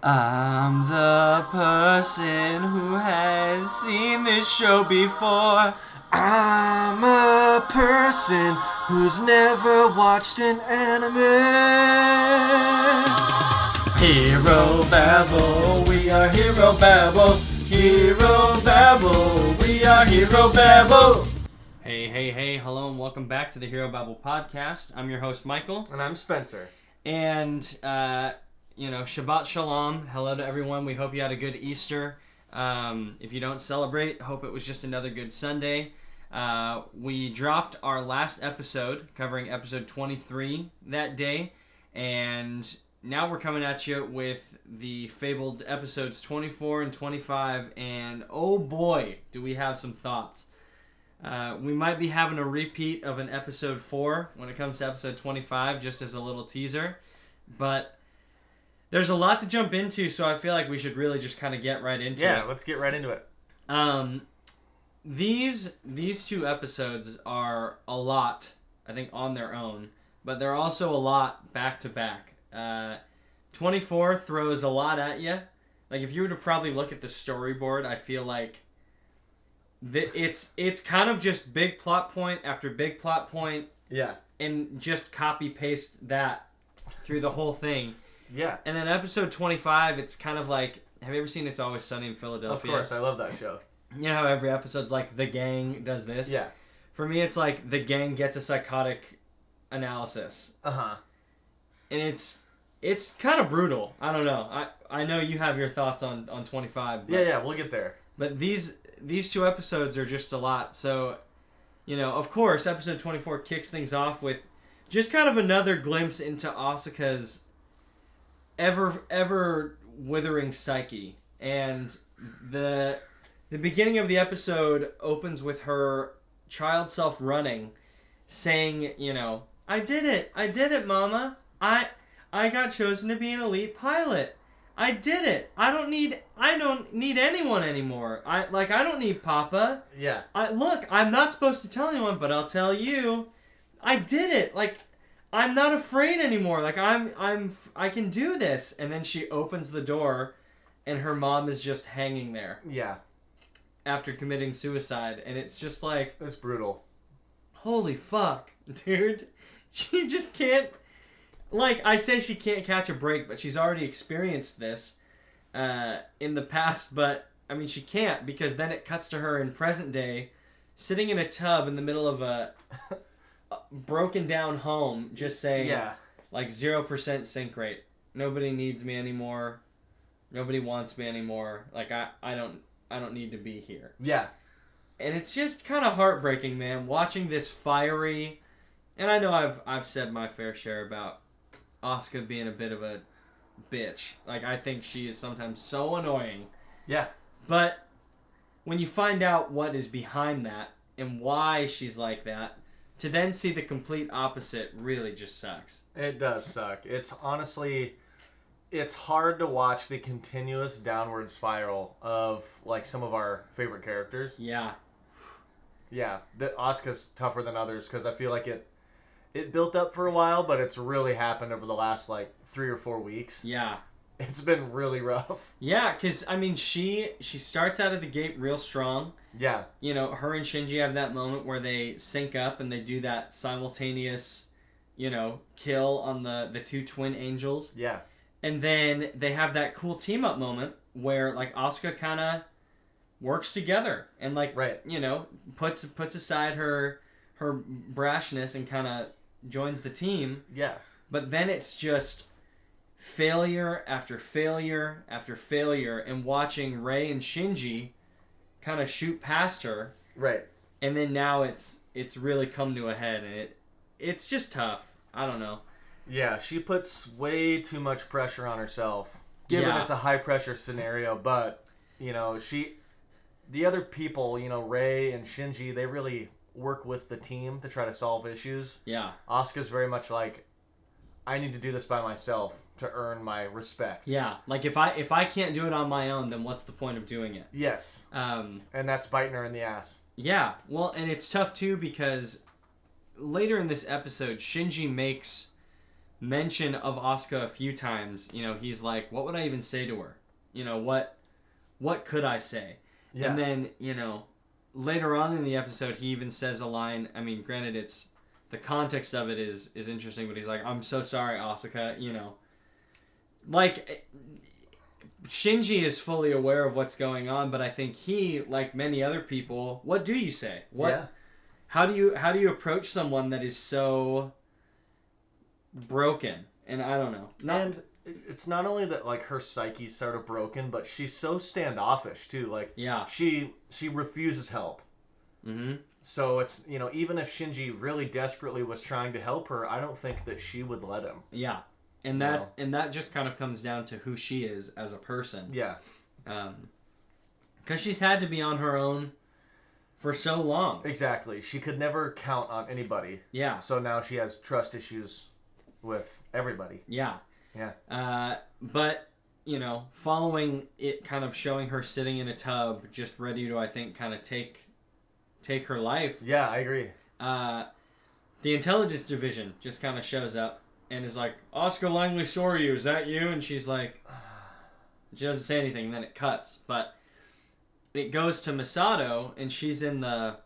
I'm the person who has seen this show before. I'm a person who's never watched an anime. HiroBabble, we are HiroBabble. HiroBabble, we are HiroBabble. Hey, hello and welcome back to the HiroBabble podcast. I'm your host, Michael. And I'm Spencer. And, Shabbat Shalom. Hello to everyone. We hope you had a good Easter. If you don't celebrate, hope it was just another good Sunday. We dropped our last episode, covering episode 23 that day. And now we're coming at you with the fabled episodes 24 and 25. And oh boy, do we have some thoughts. We might be having a repeat of an episode 4 when it comes to episode 25, just as a little teaser. But there's a lot to jump into, so I feel like we should really just kind of get right into it. Yeah, let's get right into it. These two episodes are a lot, I think, on their own, but they're also a lot back to back. 24 throws a lot at you. Like, if you were to probably look at the storyboard, I feel like it's kind of just big plot point after big plot point. Yeah. And just copy paste that through the whole thing. Yeah. And then episode 25, it's kind of like, have you ever seen It's Always Sunny in Philadelphia? Of course, I love that show. You know how every episode's like, the gang does this? Yeah. For me, it's like, the gang gets a psychotic analysis. Uh-huh. And it's kind of brutal. I don't know. I know you have your thoughts on 25. But, Yeah, we'll get there. But these two episodes are just a lot. So, of course, episode 24 kicks things off with just kind of another glimpse into Asuka's ever withering psyche. And the beginning of the episode opens with her child self running, saying, I did it, Mama. I got chosen to be an elite pilot. I did it. I don't need anyone anymore. I don't need Papa. Yeah. I'm not supposed to tell anyone, but I'll tell you. I did it. I'm not afraid anymore. I can do this. And then she opens the door and her mom is just hanging there. Yeah. After committing suicide. And it's just like, it's brutal. Holy fuck, dude. She just can't. I say she can't catch a break, but she's already experienced this in the past. But, she can't, because then it cuts to her in present day, sitting in a tub in the middle of a broken down home, just saying, 0% sync rate. Nobody needs me anymore. Nobody wants me anymore. I don't need to be here. Yeah. And it's just kind of heartbreaking, man, watching this fiery. And I know I've said my fair share about Asuka being a bit of a bitch. I think she is sometimes so annoying. Yeah. But when you find out what is behind that and why she's like that, to then see the complete opposite really just sucks. It does suck. It's honestly, it's hard to watch the continuous downward spiral of some of our favorite characters. Yeah. Yeah. Asuka's tougher than others because I feel like it built up for a while, but it's really happened over the last 3 or 4 weeks. Yeah. It's been really rough. Yeah, because, she starts out of the gate real strong. Yeah. Her and Shinji have that moment where they sync up and they do that simultaneous, kill on the two twin angels. Yeah. And then they have that cool team-up moment where, Asuka kind of works together and, right. Puts aside her brashness and kind of joins the team. Yeah. But then it's just failure after failure after failure, and watching Rei and Shinji kind of shoot past her. Right. And then now it's really come to a head, and it's just tough. I don't know. Yeah, she puts way too much pressure on herself, given it's a high-pressure scenario, but, the other people, Rei and Shinji, they really work with the team to try to solve issues. Yeah. Asuka's very much I need to do this by myself to earn my respect. Yeah, if I can't do it on my own, then what's the point of doing it? Yes. And that's biting her in the ass. Yeah, well, and it's tough too because later in this episode, Shinji makes mention of Asuka a few times, you know, he's like, what would I even say to her? You know, what could I say? Yeah. And then, you know, later on in the episode, he even says a line. I mean, granted, it's the context of it is interesting, but he's like, I'm so sorry, Asuka, you know. Like, Shinji is fully aware of what's going on, but I think he, like many other people, what do you say? How do you approach someone that is so broken? And I don't know. And it's not only that, like, her psyche's sort of broken, but she's so standoffish too. Like, yeah, she refuses help. Mm-hmm. So it's, you know, even if Shinji really desperately was trying to help her, I don't think that she would let him. Yeah. And that just kind of comes down to who she is as a person. Yeah. Because she's had to be on her own for so long. Exactly. She could never count on anybody. Yeah. So now she has trust issues with everybody. Yeah. Yeah. But, you know, following it kind of showing her sitting in a tub, just ready to, I think, kind of take her life. Yeah, I agree. The intelligence division just kind of shows up and is like, Oscar Langley Soryu, is that you? And she's like, she doesn't say anything, and then it cuts. But it goes to Misato, and she's in the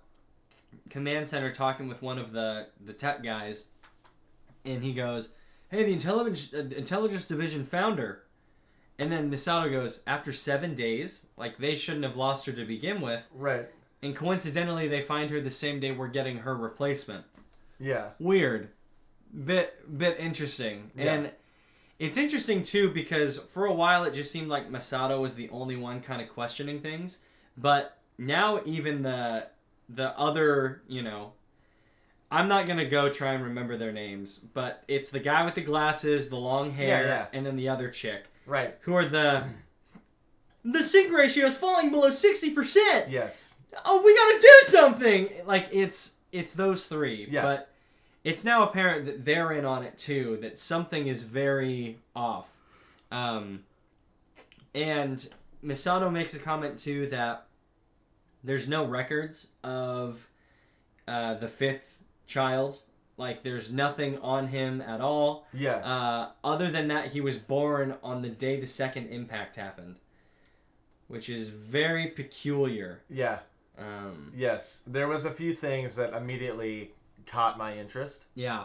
command center talking with one of the tech guys, and he goes, hey, the intelligence division found her. And then Misato goes, after 7 days, like, they shouldn't have lost her to begin with. Right. And coincidentally, they find her the same day we're getting her replacement. Yeah. Weird. Bit interesting. Yeah. And it's interesting, too, because for a while it just seemed like Misato was the only one kind of questioning things. But now even the other, you know, I'm not going to go try and remember their names, but it's the guy with the glasses, the long hair, and then the other chick. Right. Who are the sync ratio is falling below 60%. Yes. Oh, we got to do something. Like, it's those three. Yeah. But it's now apparent that they're in on it too, that something is very off. And Misato makes a comment too that there's no records of the fifth child. Like, there's nothing on him at all. Yeah. Other than that, he was born on the day the second impact happened, which is very peculiar. Yeah. Yes. There was a few things that immediately caught my interest. Yeah.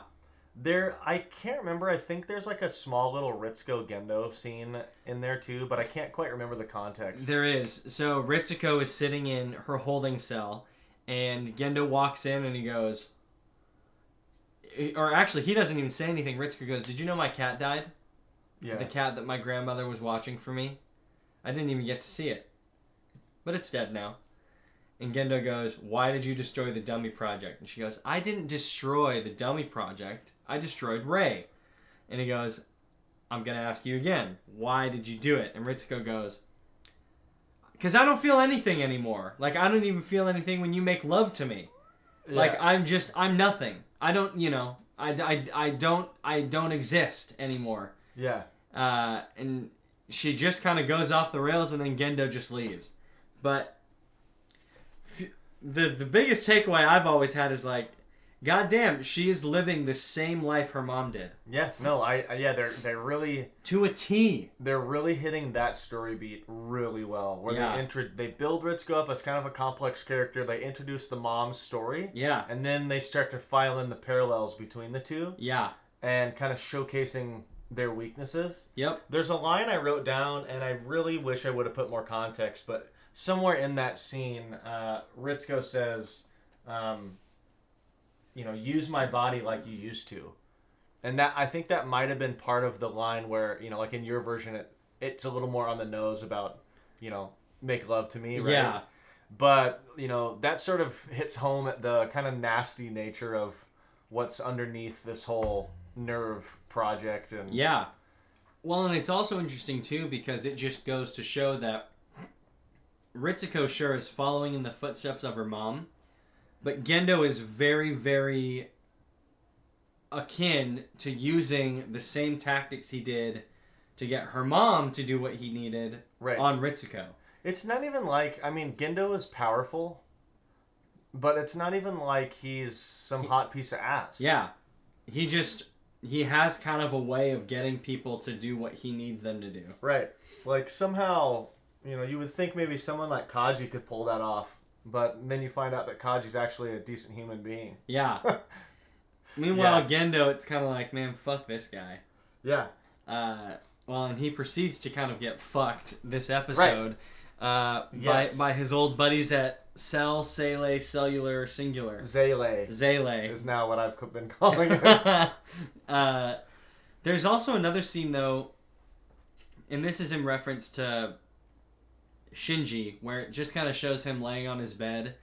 I can't remember. I think there's like a small little Ritsuko Gendo scene in there too, but I can't quite remember the context. There is. So Ritsuko is sitting in her holding cell, and Gendo walks in and he goes, or actually he doesn't even say anything. Ritsuko goes, did you know my cat died? Yeah. The cat that my grandmother was watching for me? I didn't even get to see it. But it's dead now. And Gendo goes, why did you destroy the dummy project? And she goes, I didn't destroy the dummy project. I destroyed Ray. And he goes, I'm going to ask you again. Why did you do it? And Ritsuko goes, because I don't feel anything anymore. Like, I don't even feel anything when you make love to me. Yeah. Like, I'm nothing. I don't, you know, I don't exist anymore. Yeah. And she just kind of goes off the rails, and then Gendo just leaves. But the biggest takeaway I've always had is like, goddamn, she is living the same life her mom did. Yeah, no, they're really to a T. They're really hitting that story beat really well. Where they build Ritsuko up as kind of a complex character. They introduce the mom's story. Yeah, and then they start to file in the parallels between the two. Yeah, and kind of showcasing their weaknesses. Yep. There's a line I wrote down, and I really wish I would have put more context, but somewhere in that scene, Ritsuko says, use my body like you used to. And that I think that might have been part of the line where, like in your version, it's a little more on the nose about, make love to me, right? Yeah. But, that sort of hits home at the kind of nasty nature of what's underneath this whole nerve project. And yeah. Well, and it's also interesting, too, because it just goes to show that Ritsuko sure is following in the footsteps of her mom, but Gendo is very, very akin to using the same tactics he did to get her mom to do what he needed on Ritsuko. It's not even like, Gendo is powerful, but it's not even like he's some hot piece of ass. Yeah. He just he has kind of a way of getting people to do what he needs them to do. Right. Like, somehow, you would think maybe someone like Kaji could pull that off, but then you find out that Kaji's actually a decent human being. Yeah. Meanwhile, Gendo, it's kind of like, man, fuck this guy. Yeah. Well, and he proceeds to kind of get fucked this episode by his old buddies at Cellular Singular. Zele is now what I've been calling it. There's also another scene, though, and this is in reference to Shinji, where it just kind of shows him laying on his bed,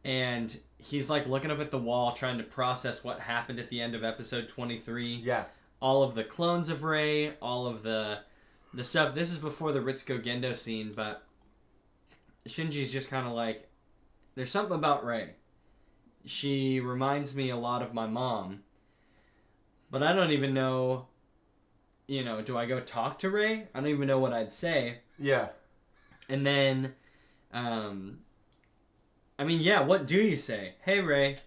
and he's like looking up at the wall trying to process what happened at the end of episode 23. Yeah. All of the clones of Rei, all of the stuff. This is before the Ritsuko Gendo scene, but Shinji's just kind of like, there's something about Rei. She reminds me a lot of my mom, but I don't even know, do I go talk to Rei? I don't even know what I'd say. Yeah. And then, what do you say? Hey, Rei,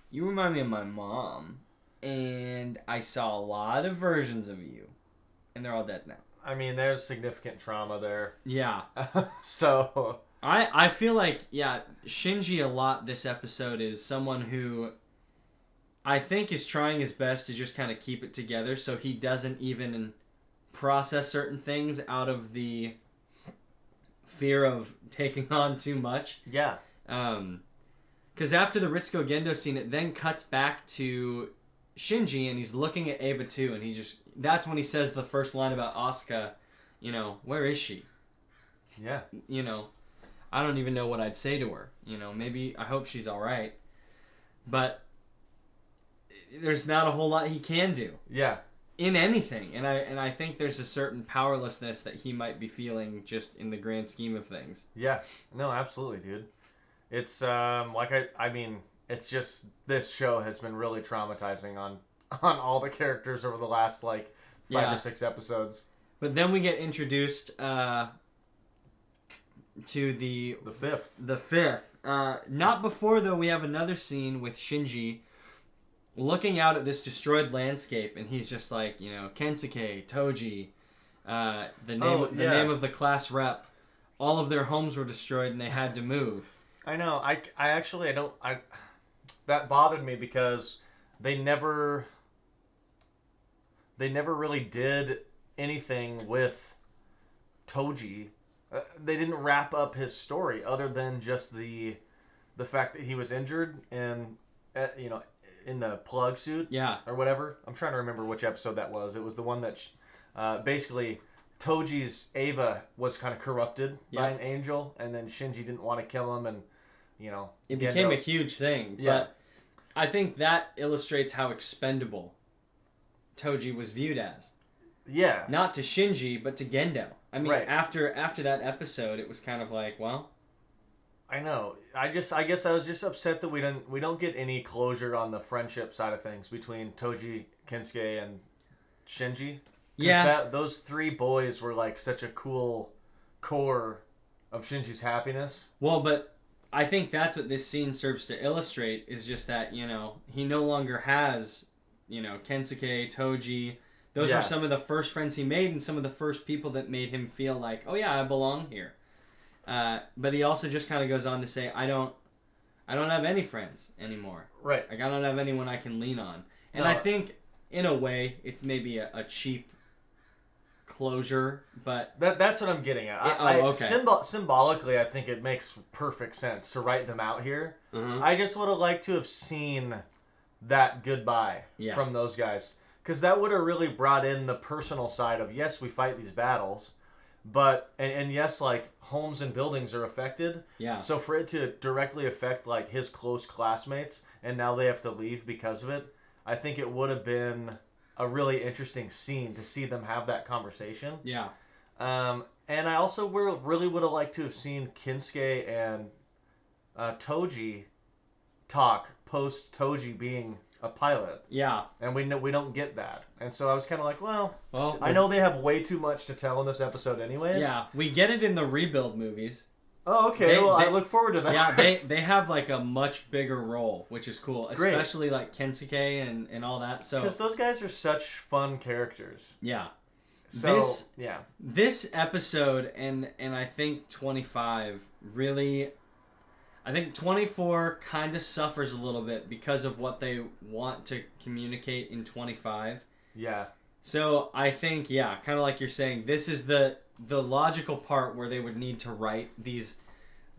you remind me of my mom, and I saw a lot of versions of you, and they're all dead now. I mean, there's significant trauma there. Yeah. So... I feel like, Shinji a lot this episode is someone who I think is trying his best to just kind of keep it together so he doesn't even process certain things out of the fear of taking on too much. Yeah. Because after the Ritsuko Gendo scene, it then cuts back to Shinji, and he's looking at Eva too, and that's when he says the first line about Asuka, where is she? Yeah. I don't even know what I'd say to her. Maybe I hope she's all right. But there's not a whole lot he can do. Yeah. In anything. And I think there's a certain powerlessness that he might be feeling just in the grand scheme of things. Yeah. No, absolutely, dude. It's it's just this show has been really traumatizing on all the characters over the last 5 or 6 episodes. But then we get introduced to the fifth. The fifth. Not before, though, we have another scene with Shinji looking out at this destroyed landscape, and he's just like, Kensuke, Toji, the name of the class rep. All of their homes were destroyed, and they had to move. I know. That bothered me because they never really did anything with Toji. They didn't wrap up his story other than just the fact that he was injured and in the plug suit or whatever. I'm trying to remember which episode that was. It was the one that basically Toji's Eva was kind of corrupted by an angel, and then Shinji didn't want to kill him, and it became a huge thing. Yeah. But I think that illustrates how expendable Toji was viewed as. Yeah. Not to Shinji, but to Gendo. I mean, after that episode, it was kind of like, well, I know. I guess I was just upset that we don't get any closure on the friendship side of things between Toji, Kensuke, and Shinji. Yeah. Those 3 boys were such a cool core of Shinji's happiness. Well, but I think that's what this scene serves to illustrate is just that, he no longer has, Kensuke, Toji. Those are some of the first friends he made and some of the first people that made him feel like, oh yeah, I belong here. But he also just kind of goes on to say, I don't have any friends anymore. Right. I don't have anyone I can lean on. And I think, in a way, it's maybe a cheap closure, but... That's what I'm getting at. Okay. Symbolically, I think it makes perfect sense to write them out here. Mm-hmm. I just would have liked to have seen that goodbye from those guys. Because that would have really brought in the personal side of, yes, we fight these battles, but, and yes, homes and buildings are affected. Yeah. So for it to directly affect, his close classmates, and now they have to leave because of it, I think it would have been a really interesting scene to see them have that conversation. Yeah. And I also really would have liked to have seen Kensuke and Toji talk post Toji being a pilot. Yeah. And we don't get that. And so I was kind of like, well, I know they have way too much to tell in this episode anyways. Yeah. We get it in the Rebuild movies. Oh, okay. I look forward to that. Yeah, they have like a much bigger role, which is cool. Great. Especially like Kensuke and all that. So because those guys are such fun characters. Yeah. So this episode and I think 25 really. I think 24 kind of suffers a little bit because of what they want to communicate in 25. Yeah. So I think, kind of like you're saying, this is the logical part where they would need to write these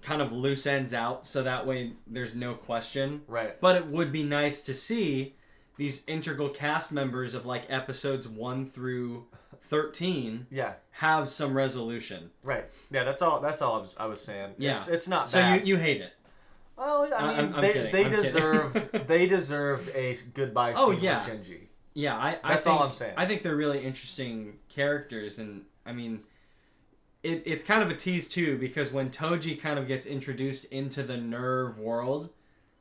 kind of loose ends out so that way there's no question. Right. But it would be nice to see these integral cast members of like episodes 1 through 13 have some resolution. Right. Yeah, that's all I was saying. Yeah. It's not so bad. So you hate it. Well, I mean, they deserved a goodbye scene with Shinji. Yeah, that's all I'm saying. I think they're really interesting characters, and I mean, it's kind of a tease too because when Toji kind of gets introduced into the Nerve world,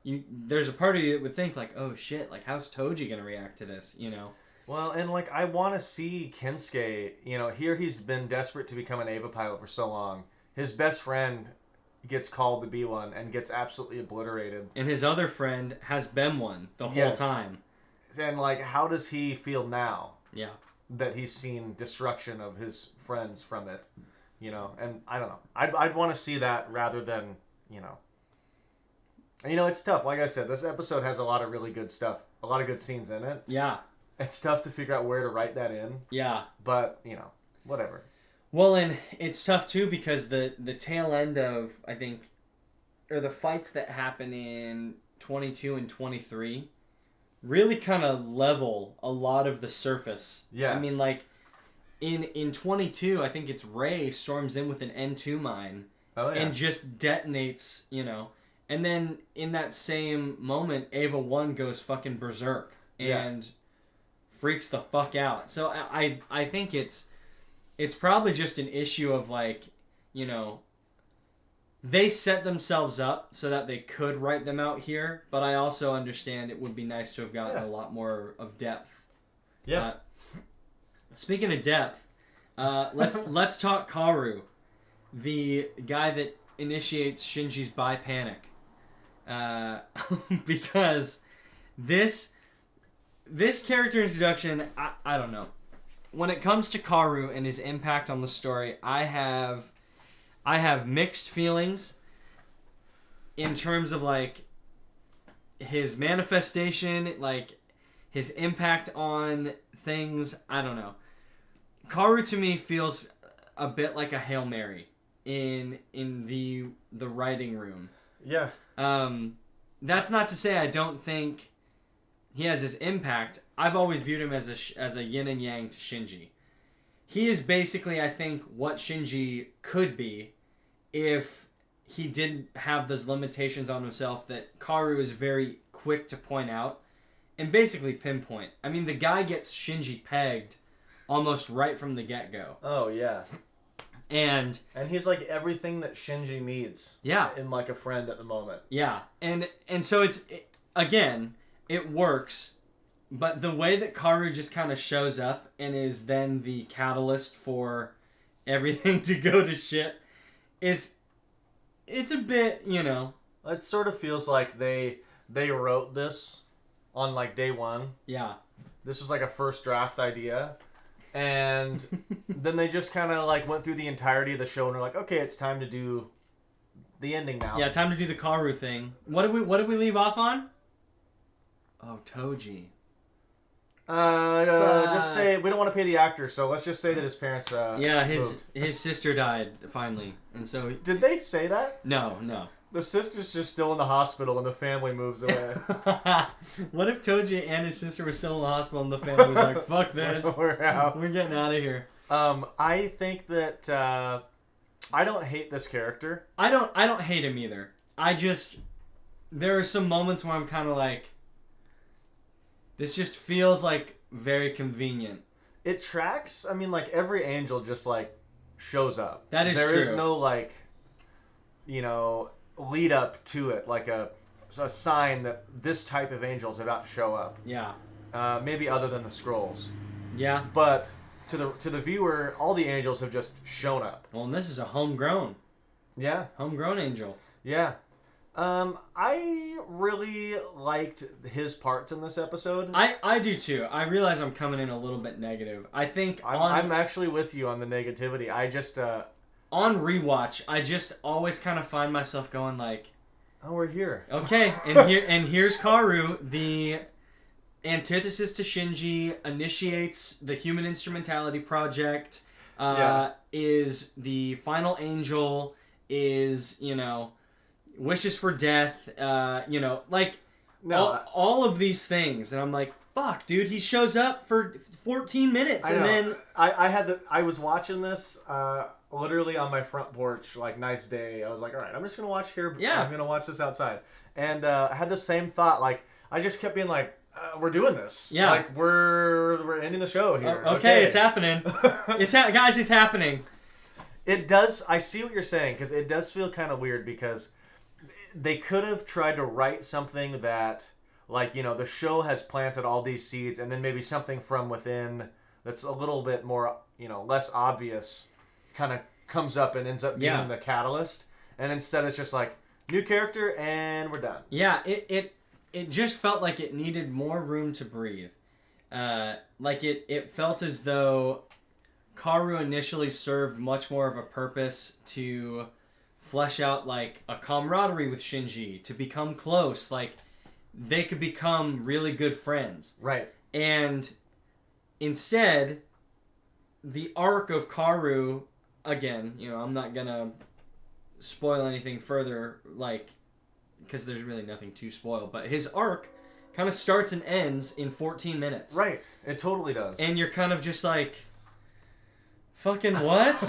there's a part of you that would think like, oh shit, like how's Toji gonna react to this, you know? Well, and like I want to see Kensuke. You know, here he's been desperate to become an Eva pilot for so long. His best friend gets called to be one and gets absolutely obliterated. And his other friend has been one the whole time. And like, how does he feel now? Yeah. That he's seen destruction of his friends from it, you know? And I don't know. I'd want to see that rather than, you know. And, you know, it's tough. Like I said, this episode has a lot of really good stuff. A lot of good scenes in it. Yeah. It's tough to figure out where to write that in. Yeah. But, you know, whatever. Well, and it's tough too because the tail end of, I think, or the fights that happen in 22 and 23 really kind of level a lot of the surface. Yeah. I mean, like, in 22, I think it's Rei storms in with an N2 mine and just detonates, you know. And then in that same moment, Ava 1 goes fucking berserk and freaks the fuck out. So I think it's probably just an issue of like, you know, they set themselves up so that they could write them out here, but I also understand it would be nice to have gotten a lot more of depth. Yeah. Speaking of depth, let's talk Kaworu, the guy that initiates Shinji's bi panic, because this character introduction, I don't know. When it comes to Kaworu and his impact on the story, I have mixed feelings in terms of like his manifestation, like his impact on things. I don't know. Kaworu to me feels a bit like a Hail Mary in the writing room. Yeah. That's not to say I don't think he has his impact. I've always viewed him as a yin and yang to Shinji. He is basically, I think, what Shinji could be if he didn't have those limitations on himself that Kaworu is very quick to point out and basically pinpoint. I mean, the guy gets Shinji pegged almost right from the get-go. Oh, yeah. And he's like everything that Shinji needs. Yeah. In like a friend at the moment. Yeah. And so again, it works, but the way that Kaworu just kind of shows up and is then the catalyst for everything to go to shit it's a bit, you know. It sort of feels like they wrote this on like day one. Yeah. This was like a first draft idea. And then they just kind of like went through the entirety of the show and were like, okay, it's time to do the ending now. Yeah, time to do the Kaworu thing. What did we leave off on? Oh, Toji. Just say we don't want to pay the actor, so let's just say that his parents. His sister died finally, and so did they say that? No. The sister's just still in the hospital, and the family moves away. What if Toji and his sister were still in the hospital, and the family was like, "Fuck this, we're out. We're getting out of here." I think that I don't hate this character. I don't hate him either. There are some moments where I'm kind of like, this just feels like very convenient. It tracks. I mean, like every angel just like shows up. That is true. There is no like, you know, lead up to it, like a sign that this type of angel is about to show up. Yeah. Maybe other than the scrolls. Yeah. But to the viewer, all the angels have just shown up. Well, and this is a homegrown. Yeah. Homegrown angel. Yeah. I really liked his parts in this episode. I do too. I realize I'm coming in a little bit negative. I think I'm actually with you on the negativity. I just on rewatch, I just always kind of find myself going like, oh, we're here. Okay, and here's Kaworu, the antithesis to Shinji, initiates the Human Instrumentality Project, is the final angel, is, wishes for death, all of these things. And I'm like, fuck, dude, he shows up for 14 minutes and then... I was watching this literally on my front porch, like, nice day. I was like, all right, I'm just going to watch here. Yeah. I'm going to watch this outside. And I had the same thought. Like, I just kept being like, we're doing this. Yeah. Like, we're ending the show here. Okay, it's happening. Guys, it's happening. It does. I see what you're saying, because it does feel kind of weird, because they could have tried to write something that, like, the show has planted all these seeds, and then maybe something from within that's a little bit more, less obvious kind of comes up and ends up being the catalyst. And instead it's just like, new character, and we're done. Yeah, it just felt like it needed more room to breathe. Like it felt as though Kaworu initially served much more of a purpose to flesh out like a camaraderie with Shinji, to become close, like they could become really good friends. Right. And instead, the arc of Kaworu, again, I'm not gonna spoil anything further, like, because there's really nothing to spoil, but his arc kind of starts and ends in 14 minutes. Right. It totally does. And you're kind of just like, fucking what?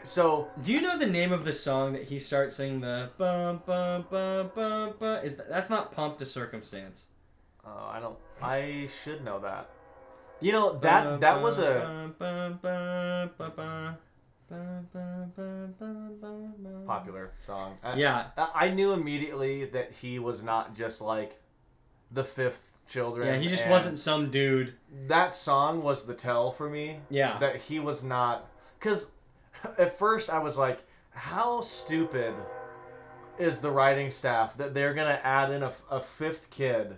So... Do you know the name of the song that he starts singing the bum bum bum bum bum? That's not Pump to Circumstance. I should know that. That was a... popular song. I knew immediately that he was not just like the fifth children. Yeah, he just wasn't some dude. That song was the tell for me. Yeah. That he was not... Because at first I was like, how stupid is the writing staff that they're going to add in a fifth kid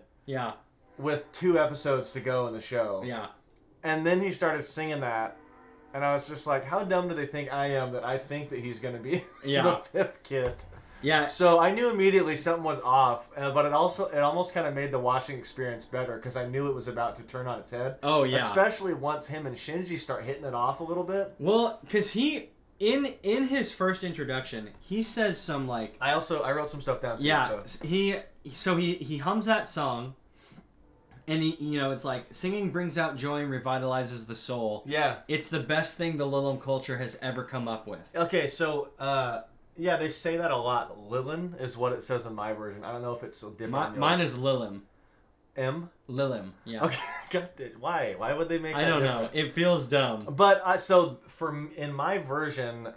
with 2 episodes to go in the show. Yeah. And then he started singing that. And I was just like, how dumb do they think I am that I think that he's going to be the fifth kid? Yeah. So I knew immediately something was off, but it almost kind of made the watching experience better, because I knew it was about to turn on its head. Oh, yeah. Especially once him and Shinji start hitting it off a little bit. Well, because in his first introduction, he says some like... I wrote some stuff down too. Yeah. So. He hums that song. And it's like, singing brings out joy and revitalizes the soul. Yeah. It's the best thing the Lilum culture has ever come up with. Okay, so, they say that a lot. Lilin is what it says in my version. I don't know if it's so different. Mine is Lilim. M? Lilim, yeah. Okay, got it. Why? Why would they make that I don't different? know. It feels dumb. But, in my version,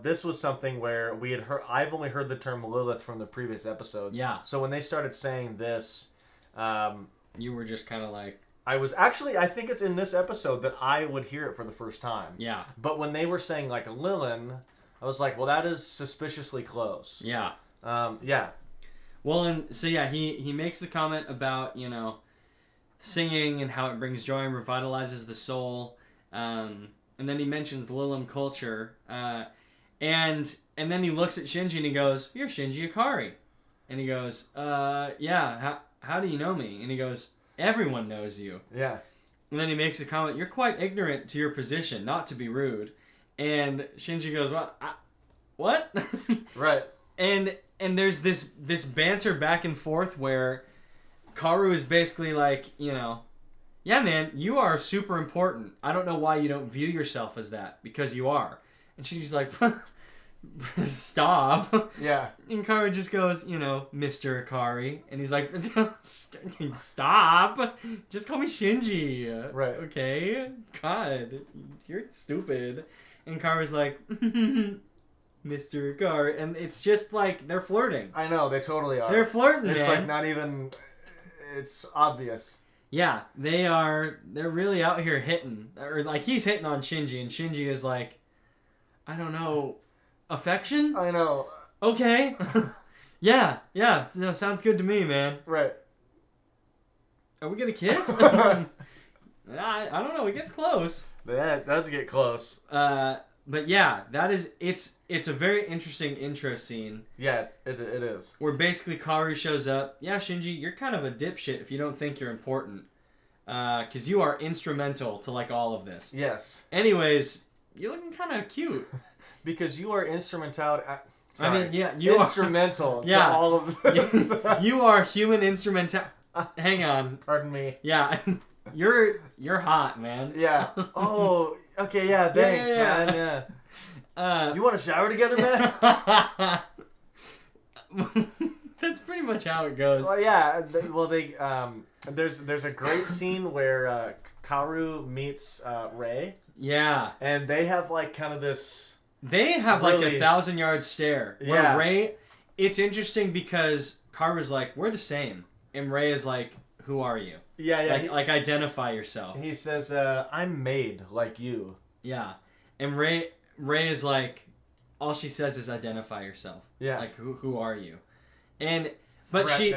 this was something where we had heard... I've only heard the term Lilith from the previous episode. Yeah. So when they started saying this... you were just kind of like... I was actually... I think it's in this episode that I would hear it for the first time. Yeah. But when they were saying, like, Lilin, I was like, well, that is suspiciously close. Yeah. Yeah. Well, and so, yeah, he makes the comment about, singing and how it brings joy and revitalizes the soul. And then he mentions Lilum culture. And then he looks at Shinji and he goes, "You're Shinji Ikari." And he goes, yeah, how do you know me? And he goes, "Everyone knows you." Yeah. And then he makes a comment, "You're quite ignorant to your position, not to be rude." And Shinji goes, "What?" Right. And there's this banter back and forth where Kaworu is basically like, "Yeah, man, you are super important. I don't know why you don't view yourself as that, because you are." And Shinji's like, "Stop." Yeah. And Kaworu just goes, "Mr. Ikari." And he's like, "Stop. Just call me Shinji." Right. Okay? God, you're stupid. And Kaworu's like, "Mr. Ikari." And it's just like, they're flirting. I know, they totally are. They're flirting, It's man. like not even... It's obvious. Yeah, they're really out here hitting. Or like, he's hitting on Shinji, and Shinji is like, "I don't know Affection? I know. Okay. Yeah. No, sounds good to me, man. Right. Are we gonna kiss? I don't know. It gets close. Yeah, it does get close. But yeah, it's a very interesting intro scene. Yeah, it is. Where basically Kaworu shows up. Yeah, Shinji, you're kind of a dipshit if you don't think you're important. Because you are instrumental to like all of this. Yes. Anyways, you're looking kind of cute. Because you are instrumental. Sorry. I mean, yeah, you instrumental are, to all of this. You are human instrumental. Hang on. Pardon me. Yeah, you're hot, man. Yeah. Oh, okay. Yeah. Thanks, man. Yeah. You want to shower together, man? That's pretty much how it goes. Well, yeah. There's a great scene where Kaworu meets Rei. Yeah. And they have like kind of this. They have really, like a 1,000-yard stare. Where yeah. Rei, it's interesting because Kaworu's like, we're the same. And Rei is like, who are you? Yeah. Like identify yourself. He says, I'm made like you. Yeah. And Rei is like, all she says is identify yourself. Yeah. Like, who are you? But she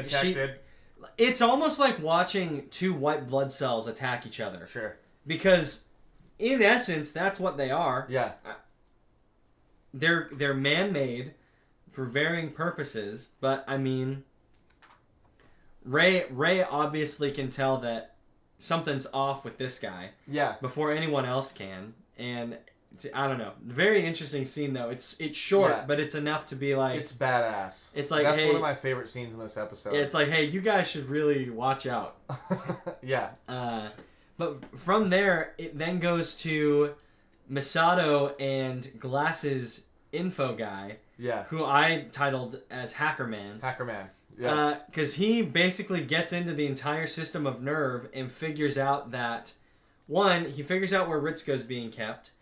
it's almost like watching two white blood cells attack each other. Sure. Because in essence, that's what they are. Yeah. They're man-made for varying purposes, but I mean, Rei obviously can tell that something's off with this guy. Yeah. Before anyone else can, and I don't know. Very interesting scene though. It's short, but it's enough to be like. It's badass. It's like that's one of my favorite scenes in this episode. It's like, hey, you guys should really watch out. Yeah. But from there, it then goes to Misato and Glass's info guy. Yeah. Who I titled as Hackerman. Hackerman. Yes. Because he basically gets into the entire system of Nerve and figures out that, one, he figures out where Ritsuko's being kept.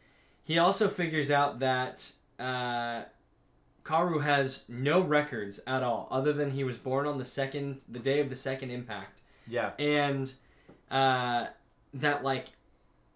He also figures out that Kaworu has no records at all, other than he was born on the day of the second impact. Yeah. And that, like,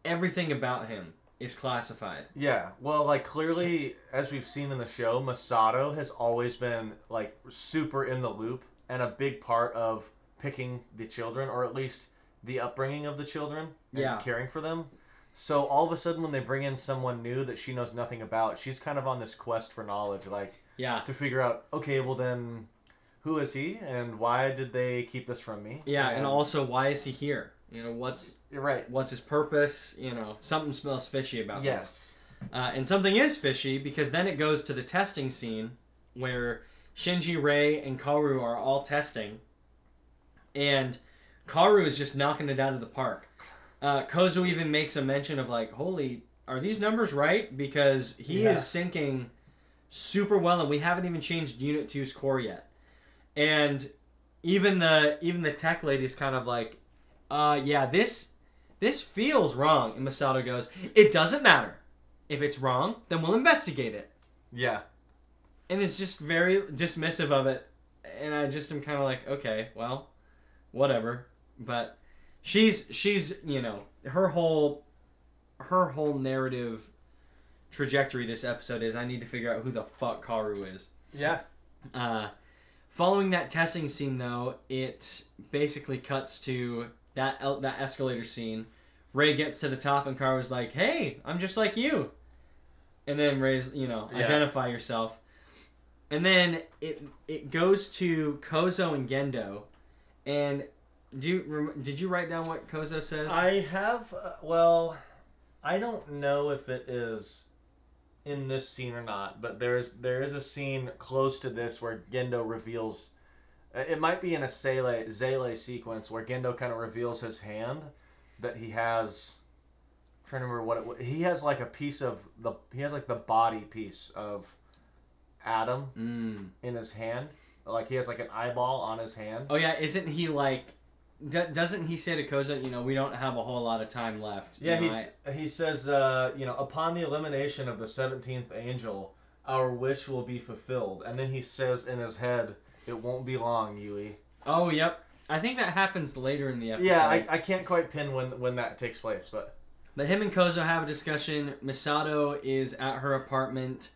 everything about him is classified. Yeah. Well, like, clearly, as we've seen in the show, Masato has always been, like, super in the loop and a big part of picking the children, or at least the upbringing of the children and caring for them. So all of a sudden, when they bring in someone new that she knows nothing about, she's kind of on this quest for knowledge, like, to figure out, okay, well then, who is he, and why did they keep this from me? Yeah, and also, why is he here? You know, what's his purpose? You know, something smells fishy about this. And something is fishy because then it goes to the testing scene where Shinji, Rei, and Kaworu are all testing, and Kaworu is just knocking it out of the park. Kozo even makes a mention of like, holy, are these numbers right? Because he is syncing super well, and we haven't even changed Unit 2's core yet. And even the tech lady is kind of like, this feels wrong. And Masato goes, it doesn't matter. If it's wrong, then we'll investigate it. Yeah. And it's just very dismissive of it. And I just am kind of like, okay, well, whatever. But she's you know, her whole narrative trajectory this episode is I need to figure out who the fuck Kaworu is. Yeah. Following that testing scene, though, it basically cuts to that escalator scene. Rei gets to the top and Kaworu's like, hey, I'm just like you. And then Rei's, identify yourself. And then it goes to Kozo and Gendo. And did you write down what Kozo says? I have, I don't know if it is in this scene or not, but there is a scene close to this where Gendo reveals, it might be in a Zele sequence where Gendo kind of reveals his hand that he has. I'm trying to remember what he has, like a piece of he has like the body piece of Adam in his hand, like he has like an eyeball on his hand. Oh yeah, isn't he like? Doesn't he say to Kozo, we don't have a whole lot of time left? Yeah, he says, upon the elimination of the 17th angel, our wish will be fulfilled. And then he says in his head, it won't be long, Yui. Oh, yep. I think that happens later in the episode. Yeah, I can't quite pin when that takes place, but... But him and Kozo have a discussion. Misato is at her apartment,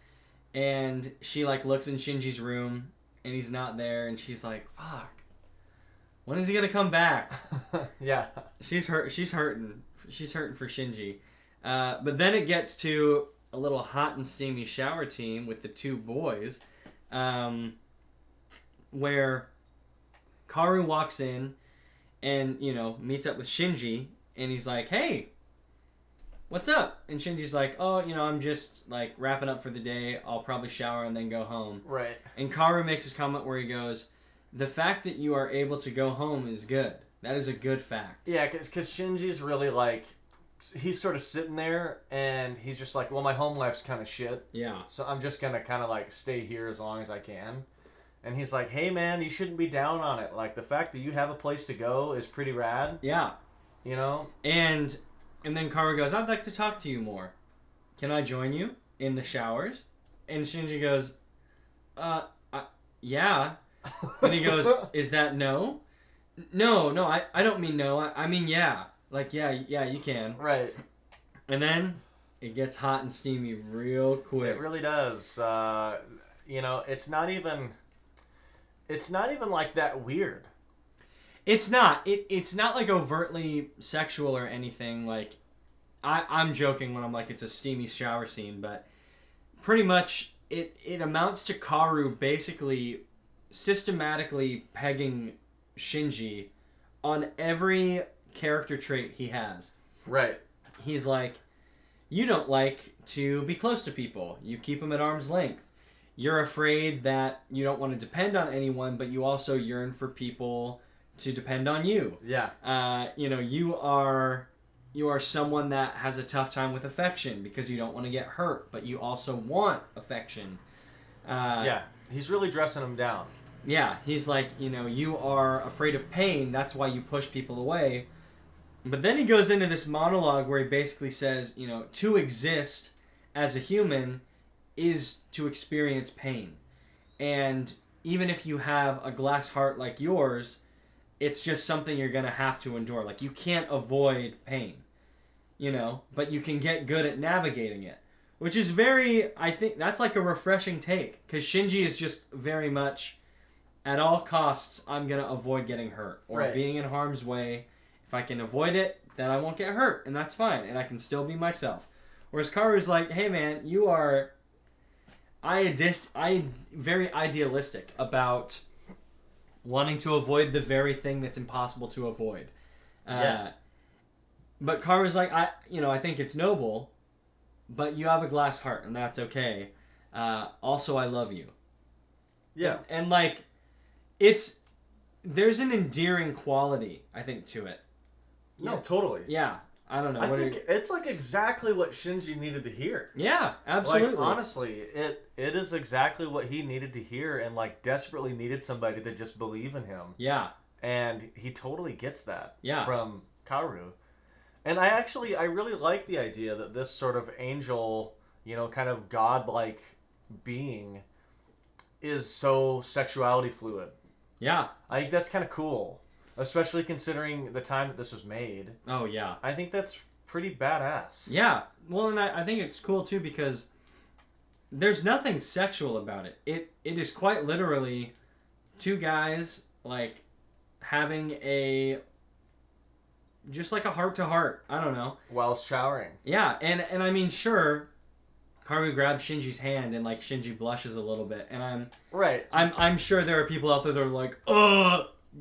And she, like, looks in Shinji's room, and he's not there, and she's like, fuck. When is he gonna come back? Yeah. She's hurting. She's hurting for Shinji. But then it gets to a little hot and steamy shower team with the two boys, where Kaworu walks in and, you know, meets up with Shinji, and he's like, hey, what's up? And Shinji's like, oh, you know, I'm just, like, wrapping up for the day. I'll probably shower and then go home. Right. And Kaworu makes his comment where he goes, the fact that you are able to go home is good. That is a good fact. Yeah, because Shinji's really, like, he's sort of sitting there, and he's just like, well, my home life's kind of shit. Yeah. So I'm just going to kind of, like, stay here as long as I can. And he's like, hey, man, you shouldn't be down on it. Like, the fact that you have a place to go is pretty rad. Yeah. You know? And then Kaworu goes, I'd like to talk to you more. Can I join you in the showers? And Shinji goes, yeah. And he goes, is that no? No, I don't mean no. I mean yeah. Like, yeah, you can. Right. And then it gets hot and steamy real quick. It really does. You know, it's not even like that weird. It's not. It's not like overtly sexual or anything. Like, I'm joking when I'm like it's a steamy shower scene, but pretty much it amounts to Kaworu basically systematically pegging Shinji on every character trait he has. Right. He's like, you don't like to be close to people. You keep them at arm's length. You're afraid that you don't want to depend on anyone, but you also yearn for people to depend on you. Yeah. You know, you are someone that has a tough time with affection because you don't want to get hurt, but you also want affection. Yeah. He's really dressing him down. Yeah, he's like, you know, you are afraid of pain, that's why you push people away. But then he goes into this monologue where he basically says, you know, to exist as a human is to experience pain. And even if you have a glass heart like yours, it's just something you're going to have to endure. Like, you can't avoid pain, you know, but you can get good at navigating it. Which is I think that's like a refreshing take. Because Shinji is just very much, at all costs, I'm going to avoid getting hurt. Or right. being in harm's way. If I can avoid it, then I won't get hurt. And that's fine. And I can still be myself. Whereas Kaworu's like, hey man, you are... I very idealistic about wanting to avoid the very thing that's impossible to avoid. Yeah. But Kaworu's like, I think it's noble, but you have a glass heart, and that's okay. Also, I love you. Yeah. And like, there's an endearing quality, I think, to it. No, totally. Yeah. I don't know. I think it's like exactly what Shinji needed to hear. Yeah, absolutely. Like, honestly, it is exactly what he needed to hear, and like desperately needed somebody to just believe in him. Yeah. And he totally gets that. Yeah. From Kaworu. And I really like the idea that this sort of angel, you know, kind of godlike being is so sexuality fluid. Yeah. I think that's kind of cool. Especially considering the time that this was made. Oh, yeah. I think that's pretty badass. Yeah. Well, and I think it's cool, too, because there's nothing sexual about it. It is quite literally two guys, like, having just like a heart-to-heart. I don't know. While showering. Yeah. And I mean, sure, Kaworu grabs Shinji's hand, and, like, Shinji blushes a little bit. And I'm sure there are people out there that are like,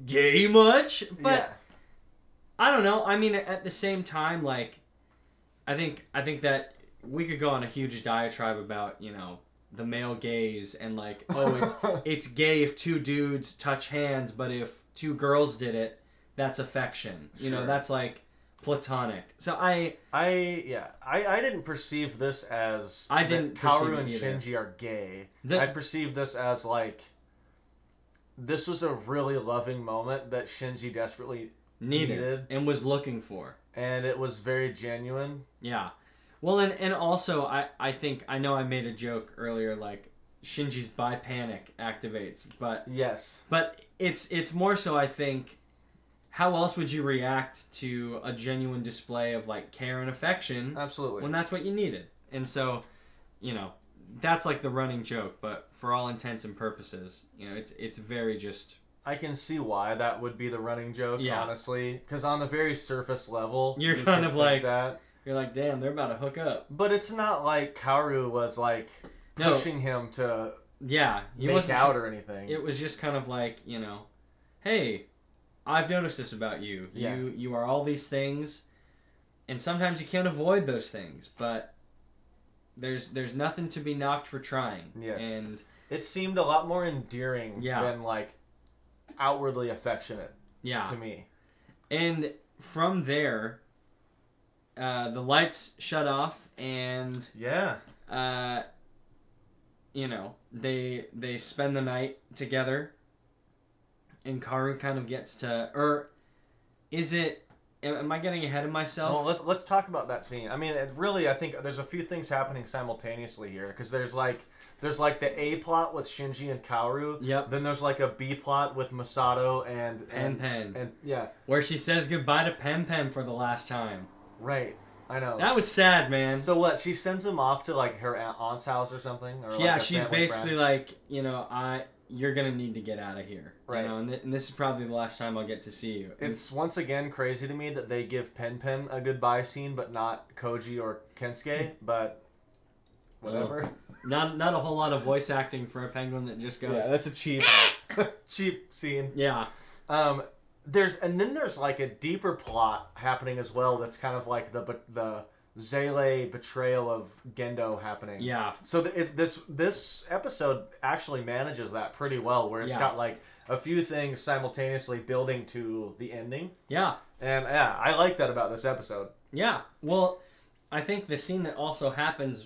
gay much? But yeah. I don't know. I mean, at the same time, like, I think that we could go on a huge diatribe about, you know, the male gaze and like, it's gay if two dudes touch hands, but if two girls did it, that's affection. You know, that's like platonic. So I didn't perceive this as Kaworu and Shinji are gay. I perceived this as like, this was a really loving moment that Shinji desperately needed and was looking for. And it was very genuine. Yeah. Well, and also, I think, I know I made a joke earlier, like, Shinji's bi panic activates, but... Yes. But it's more so, I think, how else would you react to a genuine display of, like, care and affection? Absolutely. When that's what you needed. And so, you know, that's like the running joke, but for all intents and purposes, you know, it's very just... I can see why that would be the running joke, Yeah. honestly. Because on the very surface level, You're you kind could of think like... that. You're like, damn, they're about to hook up. But it's not like Kaoru was, like, pushing him to he make wasn't out or anything. It was just kind of like, you know, hey, I've noticed this about you. Yeah. You are all these things, and sometimes you can't avoid those things, but there's nothing to be knocked for trying. Yes. And it seemed a lot more endearing than, like, outwardly affectionate to me. And from there, the lights shut off, and you know, they spend the night together, and Kaoru kind of gets to, or is it? Am I getting ahead of myself? Well, let's talk about that scene. I mean, I think there's a few things happening simultaneously here, because there's like the A plot with Shinji and Kaoru. Yep. Then there's like a B plot with Masato and Pen. And yeah. Where she says goodbye to Pen for the last time. Right. I know. That was sad, man. So what? She sends him off to like her aunt's house or something? Or yeah, like she's basically like, you know, you're gonna need to get out of here. Right. You know, and this is probably the last time I'll get to see you. It's once again crazy to me that they give Pen a goodbye scene, but not Koji or Kensuke. But whatever. Not a whole lot of voice acting for a penguin that just goes. Yeah, that's a cheap scene. Yeah. There's like a deeper plot happening as well. That's kind of like the Zele betrayal of Gendo happening. Yeah. So this episode actually manages that pretty well, where it's got like a few things simultaneously building to the ending. Yeah. And yeah, I like that about this episode. Yeah. Well, I think the scene that also happens.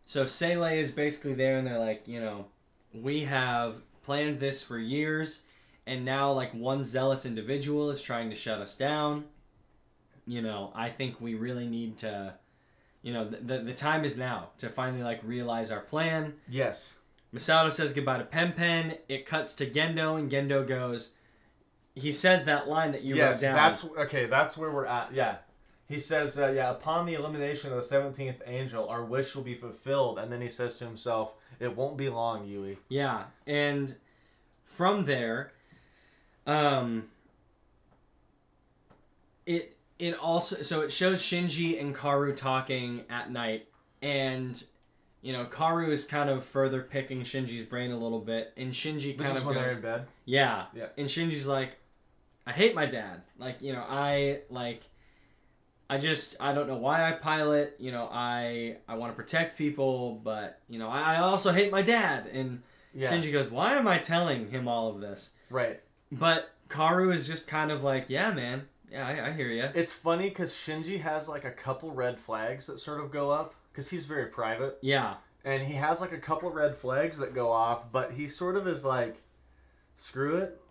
So Sele is basically there, and they're like, you know, we have planned this for years, and now like one zealous individual is trying to shut us down. You know, I think we really need to, you know, the time is now to finally like realize our plan. Yes. Masato says goodbye to Pen. It cuts to Gendo, and Gendo goes, he says that line that you wrote down. That's where we're at. Yeah. He says, upon the elimination of the 17th angel, our wish will be fulfilled. And then he says to himself, it won't be long, Yui. Yeah. And from there, it also, so it shows Shinji and Kaoru talking at night, and you know, Kaoru is kind of further picking Shinji's brain a little bit, and Shinji kind of when goes, they're in bed. Yeah. And Shinji's like, I hate my dad. Like, you know, I don't know why I pilot. You know, I want to protect people, but you know, I also hate my dad. And Shinji goes, why am I telling him all of this? Right. But Kaoru is just kind of like, yeah, man. Yeah, I hear you. It's funny because Shinji has like a couple red flags that sort of go up because he's very private. Yeah. And he has like a couple red flags that go off, but he sort of is like, screw it.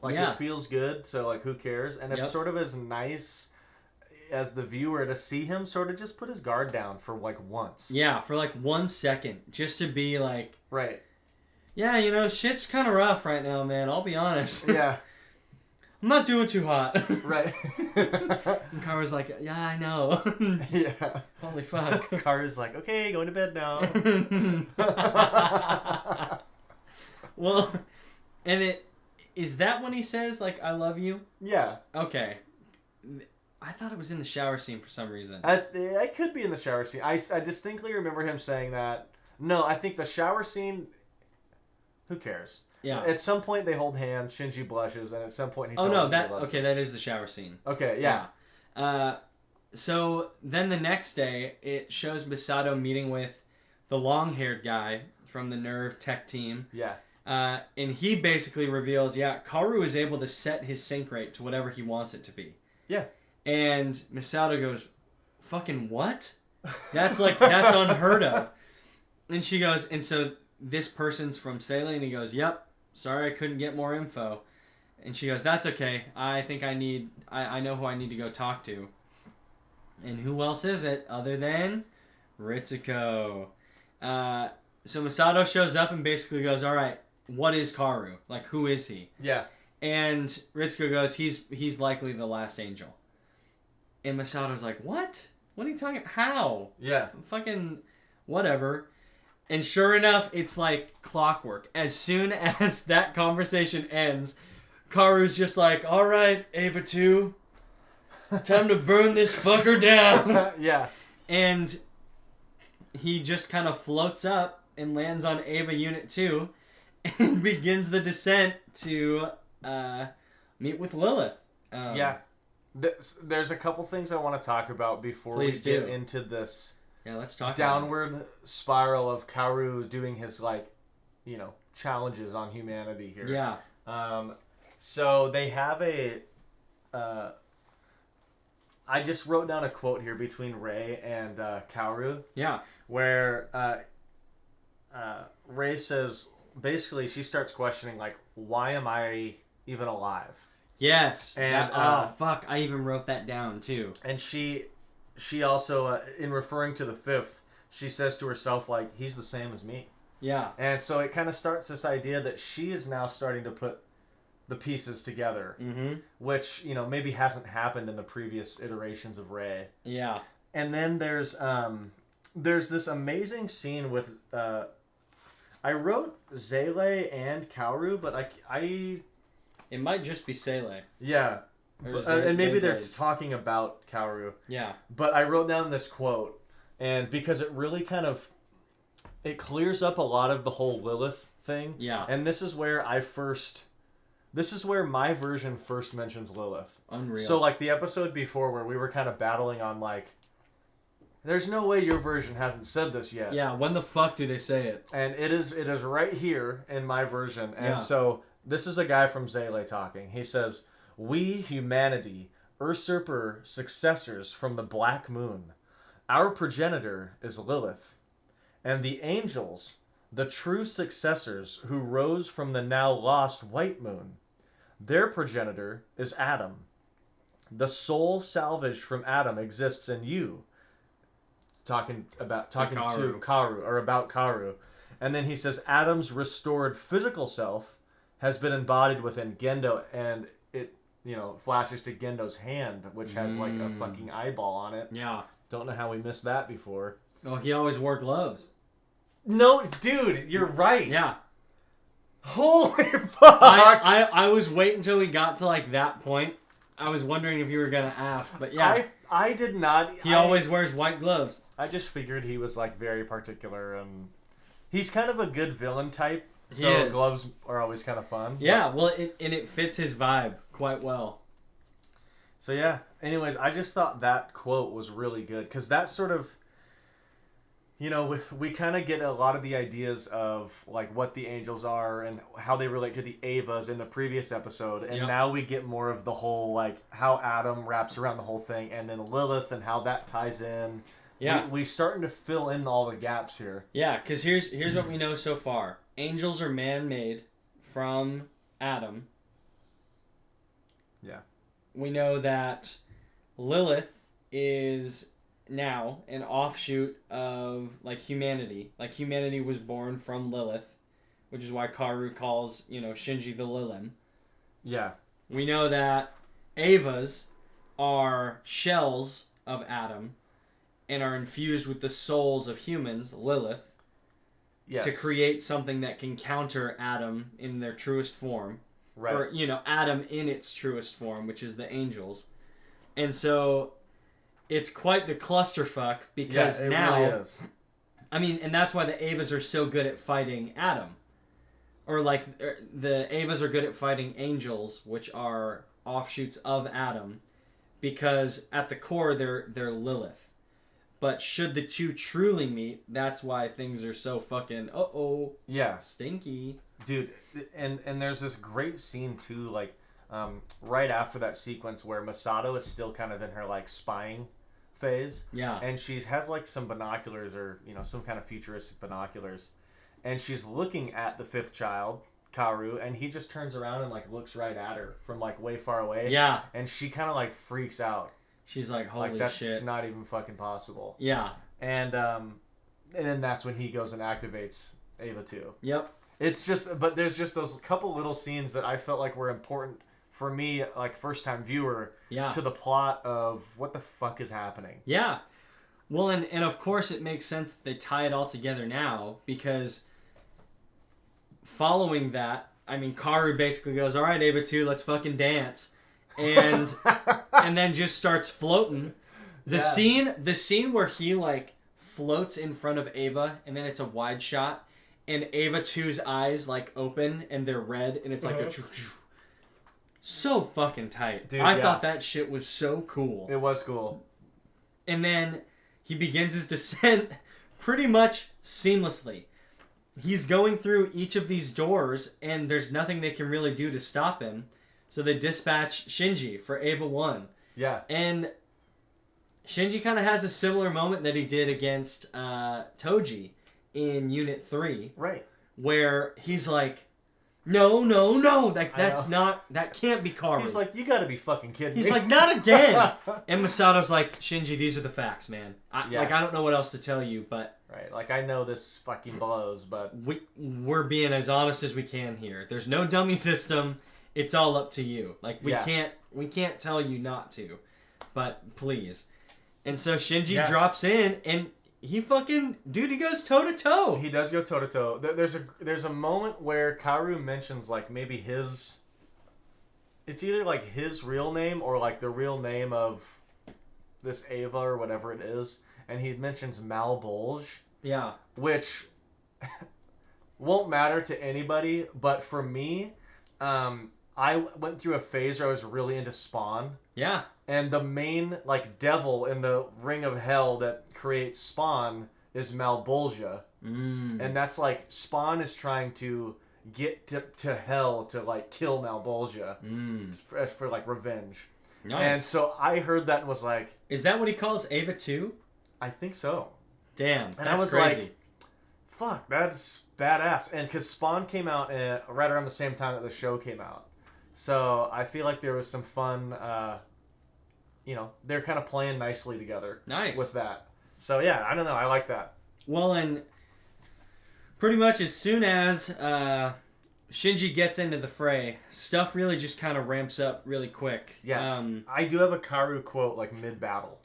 Like, it feels good, so like, who cares? And it's sort of as nice as the viewer to see him sort of just put his guard down for like once. Yeah, for like 1 second. Just to be like... Right. Yeah, you know, shit's kind of rough right now, man. I'll be honest. Yeah. I'm not doing too hot. Right. And Kaoru's like, yeah, I know. Yeah. Holy fuck. Kaoru's like, okay, going to bed now. Well, and is that when he says, like, I love you? Yeah. Okay. I thought it was in the shower scene for some reason. I could be in the shower scene. I distinctly remember him saying that. No, I think the shower scene, who cares? Yeah. At some point they hold hands, Shinji blushes, and at some point he tells him he loves him. that is the shower scene. Okay, yeah. So then the next day, it shows Misato meeting with the long-haired guy from the Nerve tech team. Yeah. And he basically reveals, Kaoru is able to set his sync rate to whatever he wants it to be. Yeah. And Misato goes, fucking what? That's unheard of. And she goes, and so this person's from Sele, and he goes, yep, sorry I couldn't get more info. And she goes, that's okay. I think I know who I need to go talk to. And who else is it other than Ritsuko? So Masato shows up and basically goes, all right, what is Kaoru? Like, who is he? Yeah. And Ritsuko goes, he's likely the last angel. And Masato's like, what? What are you talking about? How? Yeah. Fucking whatever. And sure enough, it's like clockwork. As soon as that conversation ends, Karu's just like, all right, Ava 2, time to burn this fucker down. Yeah. And he just kind of floats up and lands on Ava Unit 2 and begins the descent to meet with Lilith. Yeah. There's a couple things I want to talk about before we get into this let's talk downward spiral of Kaoru doing his, like, you know, challenges on humanity here. Yeah. So they have a... I just wrote down a quote here between Rei and Kaoru. Yeah. Where Rei says... Basically, she starts questioning, like, why am I even alive? Yes. And fuck, I even wrote that down, too. And she also, in referring to the fifth, she says to herself, like, he's the same as me. Yeah. And so it kind of starts this idea that she is now starting to put the pieces together, which, you know, maybe hasn't happened in the previous iterations of Rei. Yeah. And then there's this amazing scene with, I wrote Zele and Kaoru, but I it might just be Sele. Yeah. And maybe they're talking about Kaoru. Yeah. But I wrote down this quote, and because it really kind of... It clears up a lot of the whole Lilith thing. Yeah. And this is where This is where my version first mentions Lilith. Unreal. So, like, the episode before where we were kind of battling on, like... There's no way your version hasn't said this yet. Yeah, when the fuck do they say it? And it is right here in my version. And so... This is a guy from Zele talking. He says, "We, humanity, usurper successors from the Black Moon. Our progenitor is Lilith. And the angels, the true successors who rose from the now lost White Moon. Their progenitor is Adam. The soul salvaged from Adam exists in you." Talking to Kaoru, or about Kaoru. And then he says, "Adam's restored physical self has been embodied within Gendo," and it, you know, flashes to Gendo's hand, which has like a fucking eyeball on it. Yeah. Don't know how we missed that before. Well, he always wore gloves. No, dude, you're right. Yeah. Holy fuck! I was waiting until we got to like that point. I was wondering if you were gonna ask, but yeah. I did not. He always wears white gloves. I just figured he was like very particular, and he's kind of a good villain type. So gloves are always kind of fun. Yeah, well, it fits his vibe quite well. So yeah, anyways, I just thought that quote was really good, because that sort of, you know, we kind of get a lot of the ideas of like what the angels are and how they relate to the Avas in the previous episode, and now we get more of the whole like how Adam wraps around the whole thing, and then Lilith and how that ties in. Yeah, we starting to fill in all the gaps here. Yeah, because here's what we know so far. Angels are man-made from Adam. Yeah. We know that Lilith is now an offshoot of, like, humanity. Like, humanity was born from Lilith, which is why Kaoru calls, you know, Shinji the Lilin. Yeah. We know that Avas are shells of Adam and are infused with the souls of humans, Lilith. Yes. To create something that can counter Adam in their truest form. Right. Or, you know, Adam in its truest form, which is the angels. And so, it's quite the clusterfuck, because it now... really is. I mean, and that's why the Avas are so good at fighting Adam. Or, like, the Avas are good at fighting angels, which are offshoots of Adam, because at the core, they're Lilith. But should the two truly meet, that's why things are so fucking, stinky. Dude, and there's this great scene, too, like, right after that sequence where Masato is still kind of in her, like, spying phase. Yeah. And she has, like, some binoculars or, you know, some kind of futuristic binoculars. And she's looking at the fifth child, Kaoru, and he just turns around and, like, looks right at her from, like, way far away. Yeah. And she kind of, like, freaks out. She's like, holy shit. That's not even fucking possible. Yeah. And then that's when he goes and activates Ava 2. Yep. It's just, but there's just those couple little scenes that I felt like were important for me, like first time viewer, to the plot of what the fuck is happening. Yeah. Well, and of course it makes sense that they tie it all together now, because following that, I mean, Kaworu basically goes, all right, Ava 2, let's fucking dance. And and then just starts floating. The scene where he, like, floats in front of Ava, and then it's a wide shot, and Ava 2's eyes, like, open, and they're red, and it's like a... So fucking tight. Dude, I thought that shit was so cool. It was cool. And then he begins his descent pretty much seamlessly. He's going through each of these doors, and there's nothing they can really do to stop him. So they dispatch Shinji for Ava 1. Yeah. And Shinji kind of has a similar moment that he did against Toji in Unit 3. Right. Where he's like, no, that can't be Kaworu. He's like, you gotta be fucking kidding me. He's like, not again. And Masato's like, Shinji, these are the facts, man. Like, I don't know what else to tell you, but... Right, like, I know this fucking blows, but... We're being as honest as we can here. There's no dummy system. It's all up to you. Like, we can't tell you not to. But, please. And so Shinji drops in, and he fucking... Dude, he goes toe-to-toe. He does go toe-to-toe. There's a moment where Kaworu mentions, like, maybe his... It's either, like, his real name or, like, the real name of this Ava or whatever it is. And he mentions Malbolge. Yeah. Which won't matter to anybody, but for me, I went through a phase where I was really into Spawn. Yeah. And the main, like, devil in the Ring of Hell that creates Spawn is Malbolgia. And that's, like, Spawn is trying to get to hell to, like, kill Malbolgia for, like, revenge. Nice. And so I heard that and was like... Is that what he calls Ava 2? I think so. Damn, and I was crazy. Like, fuck, that's badass. And because Spawn came out right around the same time that the show came out. So I feel like there was some fun, they're kind of playing nicely together. Nice. With that. So yeah, I don't know, I like that. Well, and pretty much as soon as Shinji gets into the fray, stuff really just kind of ramps up really quick. Yeah. I do have a Kaworu quote, like, mid-battle.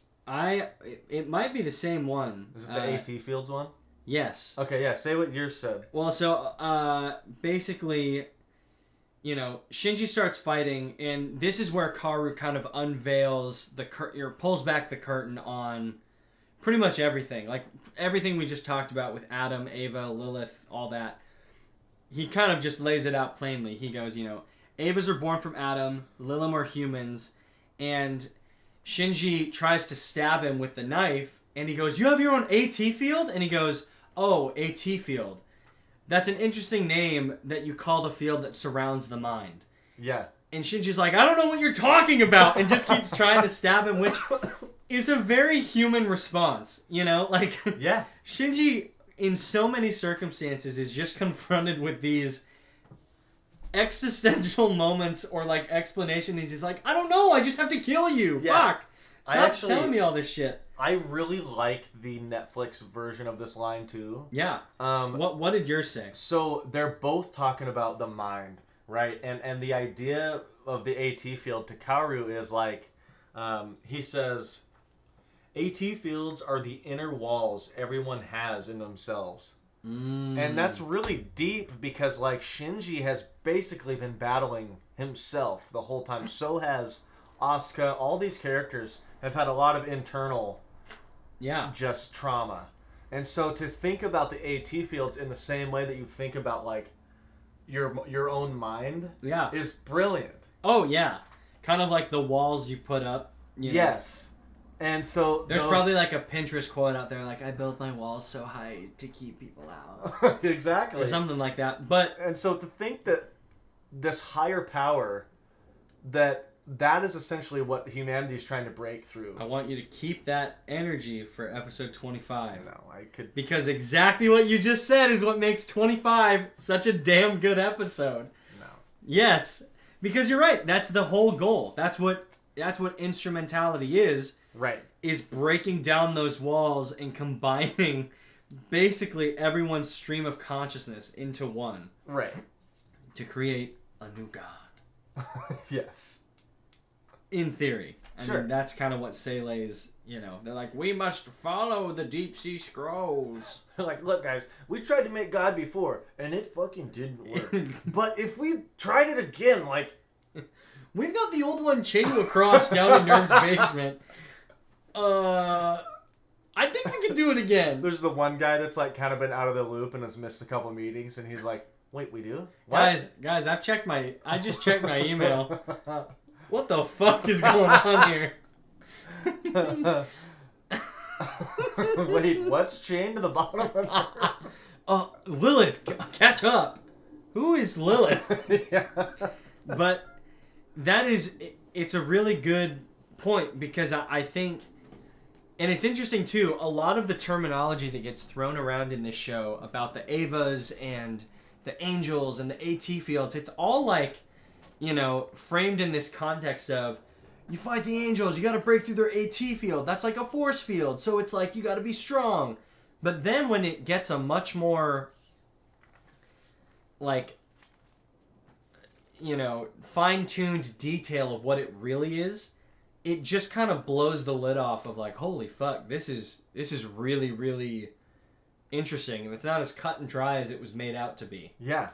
It might be the same one. Is it the AT Fields one? Yes. Okay, yeah, say what yours said. Well, so, basically, Shinji starts fighting, and this is where Kaworu kind of unveils pulls back the curtain on pretty much everything. Like, everything we just talked about with Adam, Ava, Lilith, all that. He kind of just lays it out plainly. He goes, Avas are born from Adam, Lilim are humans, and Shinji tries to stab him with the knife, and he goes, you have your own AT field? And he goes, oh, AT field. That's an interesting name that you call the field that surrounds the mind. Yeah. And Shinji's like, I don't know what you're talking about, and just keeps trying to stab him, which is a very human response, Like, yeah. Shinji, in so many circumstances, is just confronted with these existential moments or, like, explanation. He's like, I don't know, I just have to kill you. Yeah. Fuck. Stop telling me all this shit. I really like the Netflix version of this line, too. Yeah. What did yours say? So, they're both talking about the mind, right? And the idea of the AT field to Kaworu is, like, he says, AT fields are the inner walls everyone has in themselves. And that's really deep because, like, Shinji has basically been battling himself the whole time. So has Asuka. All these characters have had a lot of internal just trauma. And so to think about the AT fields in the same way that you think about, like, your own mind is brilliant. Oh, yeah. Kind of like the walls you put up. Yes. And so there's probably like a Pinterest quote out there, like, I built my walls so high to keep people out. Exactly. Or something like that. And so to think that this higher power, that is essentially what humanity is trying to break through. I want you to keep that energy for episode 25. No, I could. Because exactly what you just said is what makes 25 such a damn good episode. No. Yes. Because you're right. That's the whole goal. That's what instrumentality is. Right. Is breaking down those walls and combining basically everyone's stream of consciousness into one. Right. To create a new god. Yes. In theory. I Sure. mean, that's kind of what Sele's, they're like, we must follow the deep sea scrolls. Like, look, guys, we tried to make God before, and it fucking didn't work. But if we tried it again, like... We've got the old one chained to a cross down in Nerv's basement. I think we can do it again. There's the one guy that's, like, kind of been out of the loop and has missed a couple meetings, and he's like, wait, we do? What? Guys, I just checked my email. What the fuck is going on here? Wait, what's chained to the bottom of Lilith, catch up. Who is Lilith? Yeah. But it's a really good point because I think, and it's interesting too, a lot of the terminology that gets thrown around in this show about the Avas and the angels and the AT fields, it's all like, framed in this context of, you fight the angels, you gotta break through their AT field. That's like a force field, so it's like, you gotta be strong. But then when it gets a much more, like, fine-tuned detail of what it really is, it just kind of blows the lid off of like, holy fuck, this is really, really interesting. And it's not as cut and dry as it was made out to be. Yeah.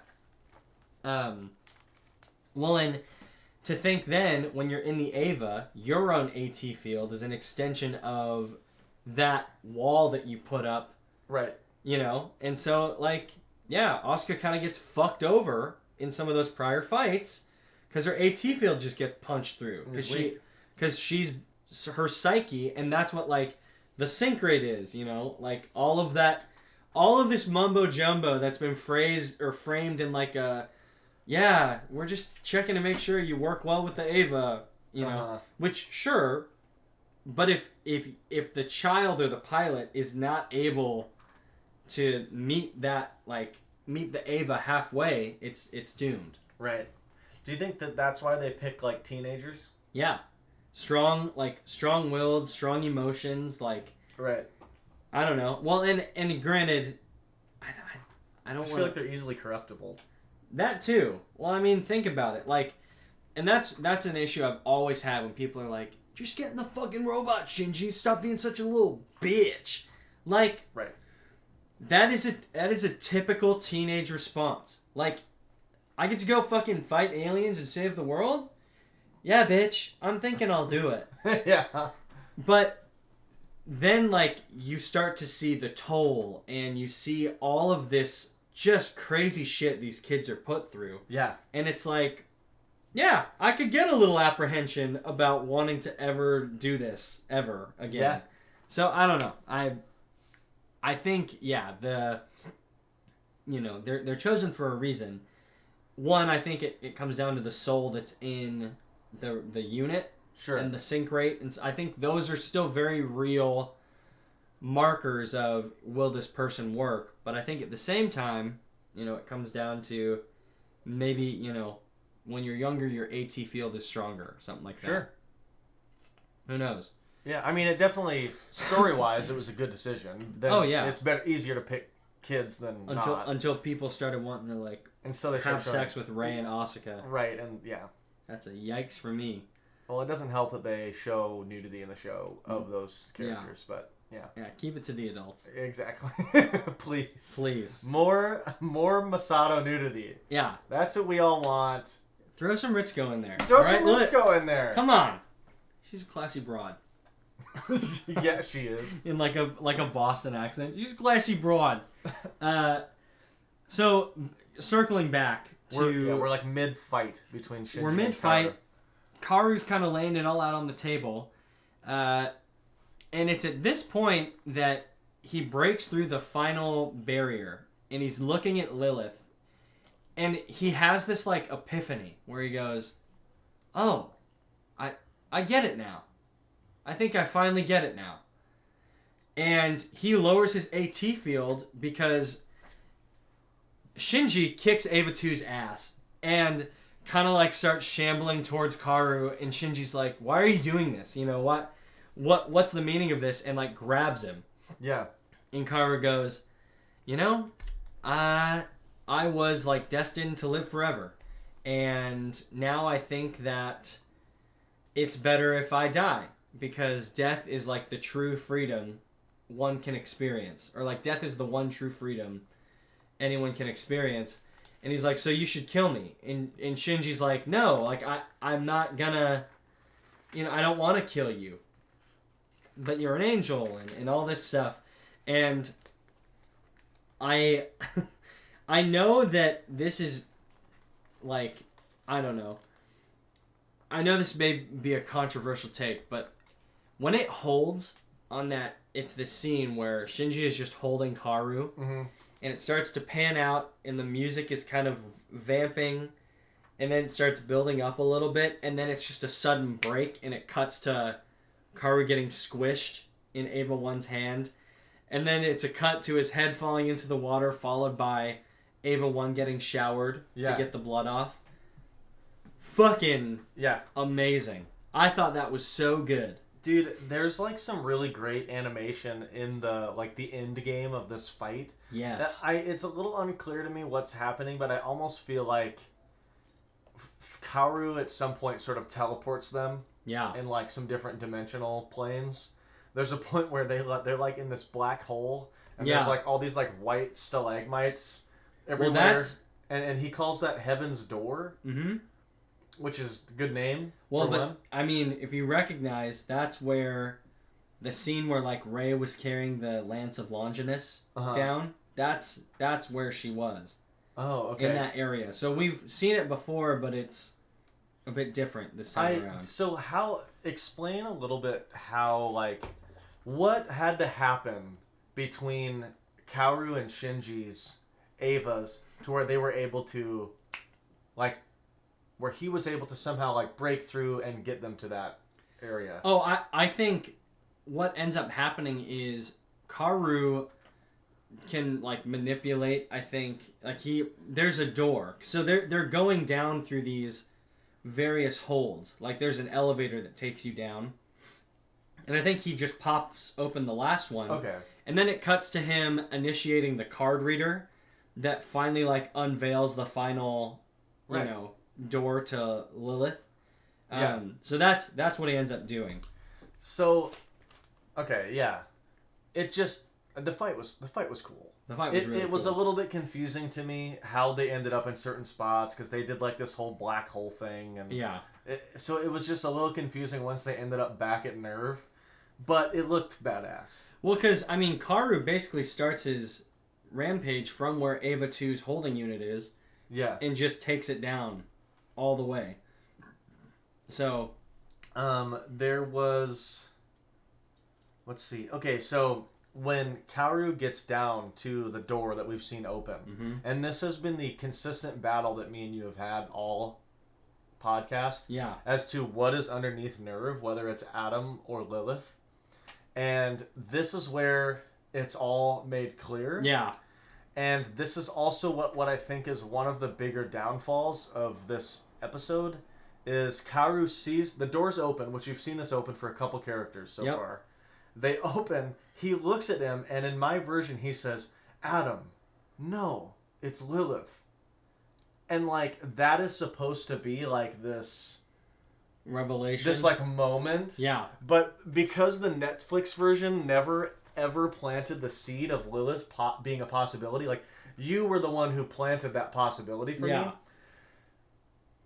Well, and to think then, when you're in the Ava, your own AT field is an extension of that wall that you put up. Right. And so, like, yeah, Asuka kind of gets fucked over in some of those prior fights because her AT field just gets punched through. Because she's her psyche, and that's what, like, the sync rate is, Like, all of this mumbo-jumbo that's been phrased or framed in, like, yeah, we're just checking to make sure you work well with the Ava, which, sure, but if the child or the pilot is not able to meet the Ava halfway, it's doomed. Right. Do you think that that's why they pick, like, teenagers? Yeah. Strong-willed, strong emotions, like... Right. I don't know. Well, and granted, I don't feel like they're easily corruptible. That too. Well, I mean, think about it. Like, and that's an issue I've always had when people are like, just get in the fucking robot, Shinji. Stop being such a little bitch. Like, right. That is a typical teenage response. Like, I get to go fucking fight aliens and save the world? Yeah, bitch. I'm thinking I'll do it. Yeah. But then, like, you start to see the toll, and you see all of this just crazy shit these kids are put through. Yeah. And it's like, yeah, I could get a little apprehension about wanting to ever do this ever again. Yeah. So, I don't know. I think, yeah, they're chosen for a reason. One, I think it comes down to the soul that's in the unit. Sure. And the sync rate. And I think those are still very real markers of, will this person work? But I think at the same time, it comes down to maybe, when you're younger, your AT field is stronger, something like that. Sure. Who knows? Yeah, I mean, it definitely, story-wise, it was a good decision. It's better, easier to pick kids than not. Until people started wanting to, like, and so they have sex with Rei and Asuka. Right, and yeah. That's a yikes for me. Well, it doesn't help that they show nudity in the show of those characters, but... Yeah. Yeah, keep it to the adults. Exactly. Please. Please. More Masato nudity. Yeah. That's what we all want. Throw some Ritsuko in there. Throw some Ritsuko in there. Come on. She's a classy broad. Yeah, she is. In like a Boston accent. She's a classy broad. So, circling back to... We're like mid-fight between Shinji We're mid-fight. Karu's kind of laying it all out on the table. And it's at this point that he breaks through the final barrier, and he's looking at Lilith, and he has this, like, epiphany where he goes, oh, I get it now. I think I finally get it now. And he lowers his AT field because Shinji kicks Ava 2's ass and kind of, like, starts shambling towards Karu, and Shinji's like, why are you doing this? What's the meaning of this? And, like, grabs him. Yeah. And Karu goes, I was, like, destined to live forever. And now I think that it's better if I die, because death is like the true freedom one can experience, or like death is the one true freedom anyone can experience. And he's like, so you should kill me. And Shinji's like, no, like I'm not gonna, I don't want to kill you, but you're an angel and all this stuff. And I I know that this is like, I don't know. I know this may be a controversial take, but when it holds on that, it's this scene where Shinji is just holding Kaworu, and it starts to pan out, and the music is kind of vamping, and then it starts building up a little bit, and then it's just a sudden break, and it cuts to Kaworu getting squished in Ava 1's hand, and then it's a cut to his head falling into the water, followed by Ava 1 getting showered to get the blood off. Fucking amazing. I thought that was so good. Dude, there's like some really great animation in the the end game of this fight. Yes. It's a little unclear to me what's happening, but I almost feel like Kaworu at some point sort of teleports them. Yeah. In like some different dimensional planes. There's a point where they're like in this black hole, and there's like all these like white stalagmites everywhere. Well, and he calls that Heaven's Door. Mm-hmm. Which is a good name. Well, but one. I mean, if you recognize, that's where the scene where like Rey was carrying the Lance of Longinus down. That's where she was. Oh, okay. In that area. So we've seen it before, but it's a bit different this time around. So explain a little bit how what had to happen between Kaworu and Shinji's Ava's to where they were able to where he was able to somehow break through and get them to that area. Oh, I think what ends up happening is Kaworu can manipulate. I think there's a door, so they're going down through these various holds. There's an elevator that takes you down, and I think he just pops open the last one. Okay. And then it cuts to him initiating the card reader that finally unveils the final, door to Lilith. So that's what he ends up doing. So, okay, yeah. It just the fight was cool. The fight was really It was cool. a little bit confusing to me how they ended up in certain spots because they did this whole black hole thing and so it was just a little confusing once they ended up back at Nerve, but it looked badass. Well, because Kaworu basically starts his rampage from where Ava 2's holding unit is, and just takes it down all the way. So, there was, let's see. Okay, so when Kaworu gets down to the door that we've seen open, and this has been the consistent battle that me and you have had all podcast, as to what is underneath Nerve, whether it's Adam or Lilith, and this is where it's all made clear. Yeah. And this is also what I think is one of the bigger downfalls of this episode is Kaworu sees the doors open, which you've seen this open for a couple characters so far. They open, he looks at him, and in my version he says, Adam, no, it's Lilith. And that is supposed to be this revelation. This moment. Yeah. But because the Netflix version never ever planted the seed of Lilith being a possibility, you were the one who planted that possibility for me.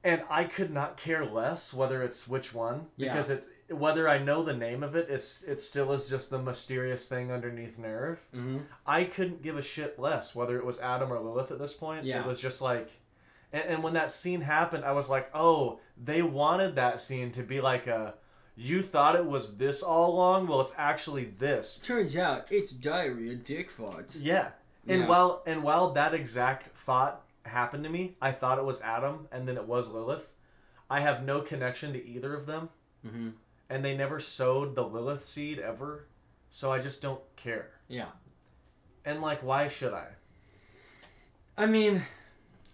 And I could not care less whether it's which one, because it's whether I know the name of it, it still is just the mysterious thing underneath Nerve. Mm-hmm. I couldn't give a shit less whether it was Adam or Lilith at this point. It was just and when that scene happened, I was like, oh, they wanted that scene to be you thought it was this all along? Well, it's actually this. Turns out it's diarrhea dick farts. Yeah. And while that exact thought happened to me, I thought it was Adam, and then it was Lilith. I have no connection to either of them. Mm-hmm. And they never sowed the Lilith seed ever, so I just don't care. Yeah. And why should I? I mean,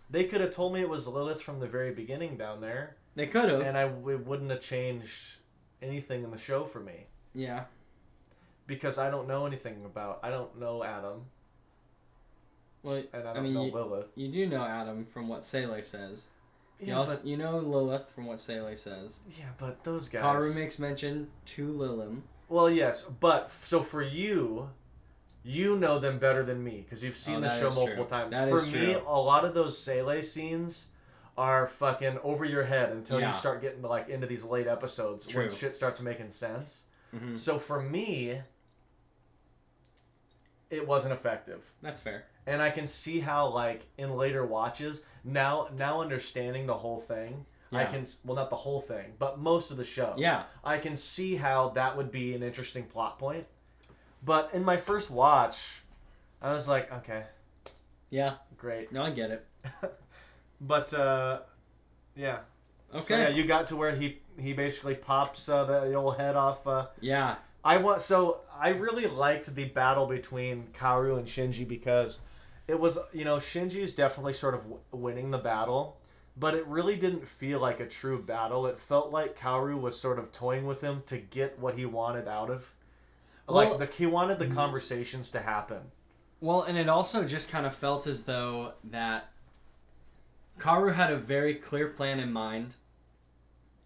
they could have told me it was Lilith from the very beginning down there. They could have. And it wouldn't have changed anything in the show for me. Yeah. Because I don't know anything I don't know Adam. Well, and I don't know Lilith. You do know Adam from what Sele says. Yeah, you know Lilith from what Sele says. Yeah, but those guys... Kaworu makes mention to Lilim. Well, yes, but so for you, you know them better than me because you've seen the show multiple times. For me, a lot of those Sele scenes are fucking over your head until you start getting like into these late episodes when shit starts making sense. Mm-hmm. So for me, it wasn't effective. That's fair. And I can see how, like, in later watches, now understanding the whole thing, I can... Well, not the whole thing, but most of the show. Yeah. I can see how that would be an interesting plot point. But in my first watch, I was like, okay. Yeah. Great. No, I get it. But, yeah. Okay. So, yeah, you got to where he basically pops the old head off. Yeah. I really liked the battle between Kaworu and Shinji because it was, Shinji's definitely sort of winning the battle, but it really didn't feel like a true battle. It felt like Kaworu was sort of toying with him to get what he wanted out of. Well, he wanted the conversations to happen. Well, and it also just kind of felt as though that Kaworu had a very clear plan in mind,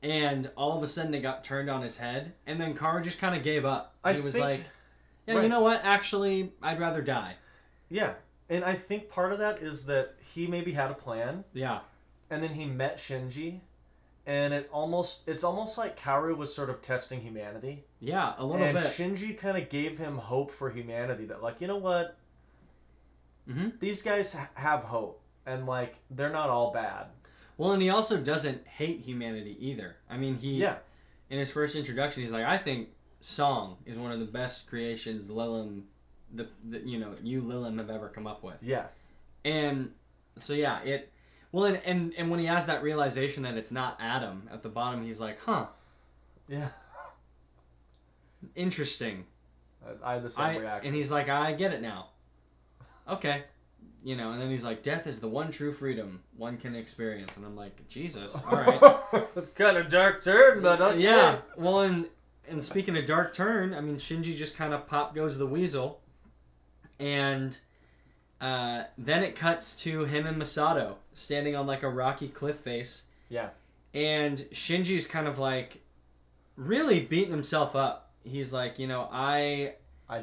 and all of a sudden it got turned on his head, and then Kaworu just kind of gave up. He was like, you know what? Actually, I'd rather die. Yeah, and I think part of that is that he maybe had a plan. Yeah. And then he met Shinji, and it's almost like Kaworu was sort of testing humanity. Yeah, a little bit. And Shinji kind of gave him hope for humanity that, like, you know what? Mm-hmm. These guys have hope, and, like, they're not all bad. Well, and he also doesn't hate humanity either. I mean, in his first introduction, he's like, I think Song is one of the best creations Lilim, you Lilim have ever come up with. Yeah. And so, yeah, and when he has that realization that it's not Adam at the bottom, he's like, huh. Yeah. Interesting. I had the same reaction. And he's like, I get it now. Okay. And then he's like, death is the one true freedom one can experience. And I'm like, Jesus, all right. It's kind of dark turn, but okay. Yeah. Well, and speaking of dark turn, I mean, Shinji just kind of pop goes the weasel. And then it cuts to him and Masato standing on like a rocky cliff face. Yeah. And Shinji's kind of like really beating himself up. He's like, I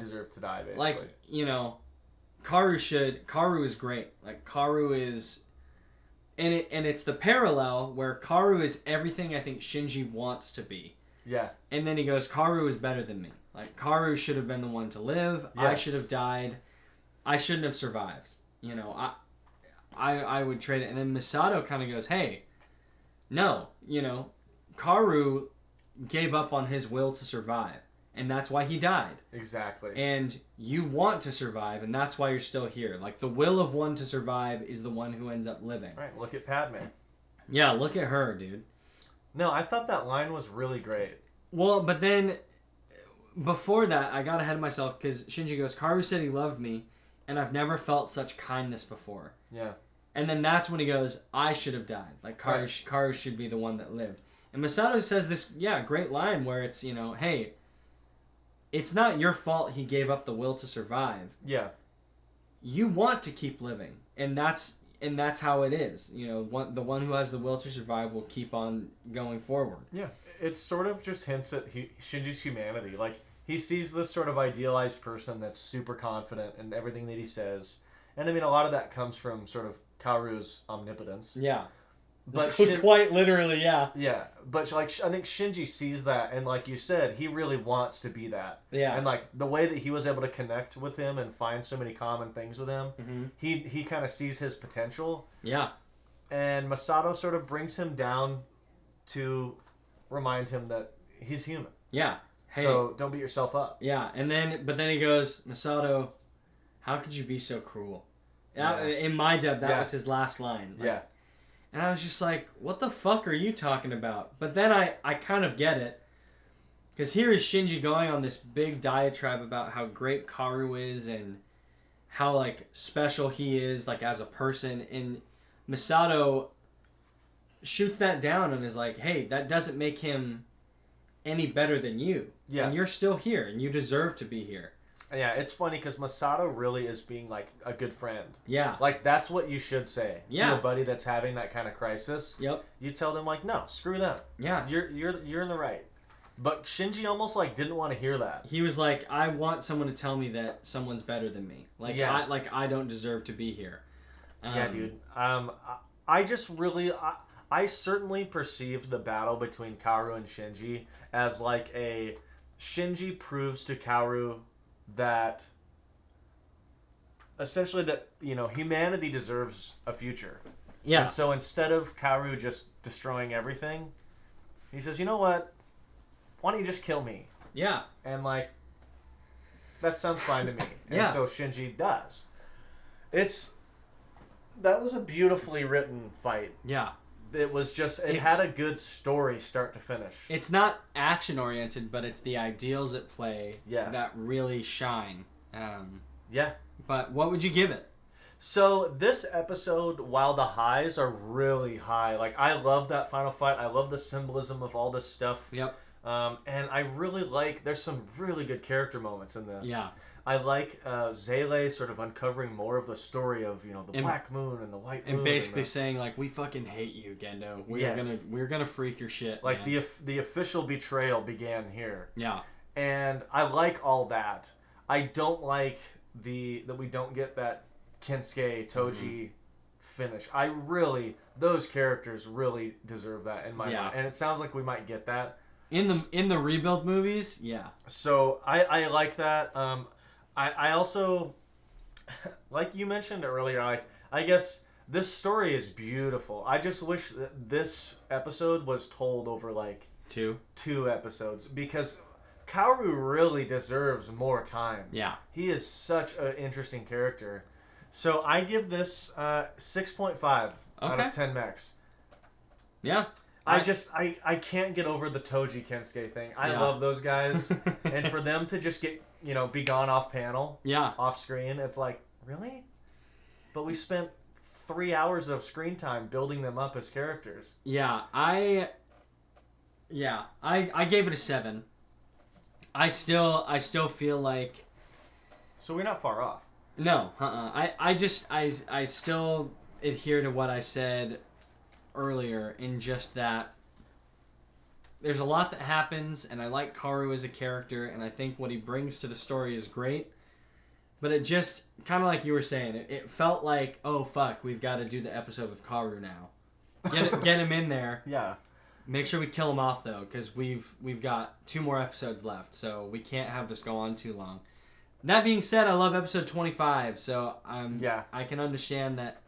deserve to die, basically. Like, Kaworu is great. Like, Kaworu is... And it's the parallel where Kaworu is everything I think Shinji wants to be. Yeah. And then he goes, Kaworu is better than me. Like, Kaworu should have been the one to live. Yes. I should have died. I shouldn't have survived. I would trade it. And then Masato kind of goes, hey, no, Kaworu gave up on his will to survive. And that's why he died. Exactly. And you want to survive, and that's why you're still here. Like, the will of one to survive is the one who ends up living. Right, look at Padme. Yeah, look at her, dude. No, I thought that line was really great. Well, but then, before that, I got ahead of myself, because Shinji goes, Kaworu said he loved me, and I've never felt such kindness before. Yeah. And then that's when he goes, I should have died. Like, Kaworu should be the one that lived. And Masato says this, great line where it's, hey... It's not your fault he gave up the will to survive. Yeah. You want to keep living. And that's how it is. The one who has the will to survive will keep on going forward. Yeah. It sort of just hints at Shinji's humanity. Like, he sees this sort of idealized person that's super confident in everything that he says. And, I mean, a lot of that comes from sort of Kaworu's omnipotence. Yeah. But quite literally, yeah. Yeah, but I think Shinji sees that, and like you said, he really wants to be that. Yeah. And like the way that he was able to connect with him and find so many common things with him, mm-hmm. he kind of sees his potential. Yeah. And Masato sort of brings him down to remind him that he's human. Yeah. Hey. So don't beat yourself up. Yeah, but then he goes, Masato, how could you be so cruel? Yeah. In my dub, that was his last line. Like, yeah. And I was just like, what the fuck are you talking about? But then I kind of get it. Because here is Shinji going on this big diatribe about how great Kaworu is and how, like, special he is, like, as a person. And Masato shoots that down and is like, hey, that doesn't make him any better than you. Yeah. And you're still here, and you deserve to be here. Yeah, it's funny because Masato really is being like a good friend. Yeah. Like that's what you should say Yeah. to a buddy that's having that kind of crisis. Yep. You tell them like, no, screw them. Yeah. You're in the right. But Shinji almost like didn't want to hear that. He was like, I want someone to tell me that someone's better than me. Like, yeah. I don't deserve to be here. Yeah, dude. I just really, I certainly perceived the battle between Kaworu and Shinji as like a Shinji proves to Kaworu that essentially that, you know, humanity deserves a future. Yeah. And so instead of Kaworu just destroying everything, he says, you know what? Why don't you just kill me? Yeah. And like, that sounds fine to me. And yeah. so Shinji does. That was a beautifully written fight. Yeah. It was just, it had a good story start to finish. It's not action oriented, but it's the ideals at play that really shine. Yeah. But what would you give it? So this episode, while the highs are really high, like I love that final fight. I love the symbolism of all this stuff. Yep. And I really like, there's some really good character moments in this. Yeah. I like Zele sort of uncovering more of the story of, you know, the Black Moon and the White Moon. And basically saying, like, we fucking hate you, Gendo. We're gonna freak your shit, like, man. the official betrayal began here. Yeah. And I like all that. I don't like that we don't get that Kensuke Toji finish. Those characters really deserve that in my mind. And it sounds like we might get that. In the rebuild movies, yeah. So I like that. I also, like you mentioned earlier, I guess this story is beautiful. I just wish that this episode was told over like two episodes, because Kaworu really deserves more time. Yeah. He is such an interesting character. So I give this 6.5 out of 10 mechs. Yeah. I can't get over the Toji Kensuke thing. I love those guys. And for them to just get, you know, be gone off panel, off screen, it's like, really? But we spent 3 hours of screen time building them up as characters. Yeah, I gave it a 7. I still feel like, so we're not far off. No, I still adhere to what I said earlier, in just that there's a lot that happens, and I like Kaworu as a character, and I think what he brings to the story is great. But it just, kind of like you were saying, it felt like, oh fuck, we've got to do the episode with Kaworu now. Get him in there. Yeah. Make sure we kill him off though, because we've got 2 more episodes left, so we can't have this go on too long. That being said, I love episode 25, so I can understand that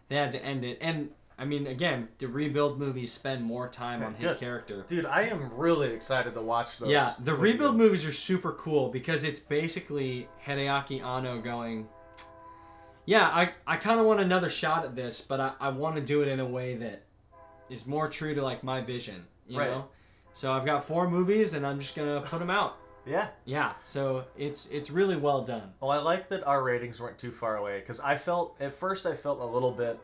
they had to end it. And I mean, again, the rebuild movies spend more time on his character. Dude, I am really excited to watch those. Yeah, the rebuild movies are super cool because it's basically Hideaki Anno going, yeah, I kind of want another shot at this, but I want to do it in a way that is more true to like my vision, you know? So I've got 4 movies and I'm just going to put them out. Yeah. Yeah, so it's really well done. Well, I like that our ratings weren't too far away, because at first I felt a little bit,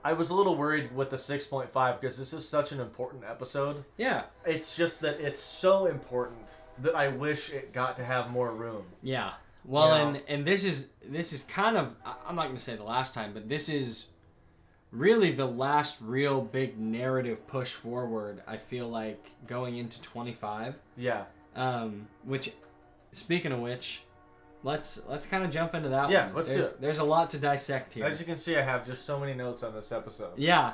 I was a little worried with the 6.5, because this is such an important episode. Yeah. It's just that it's so important that I wish it got to have more room. Yeah. Well, and this is kind of, I'm not going to say the last time, but this is really the last real big narrative push forward, I feel like, going into 25. Yeah. Which, speaking of which, let's kind of jump into that one. Yeah, let's do it. There's a lot to dissect here. As you can see, I have just so many notes on this episode. Yeah.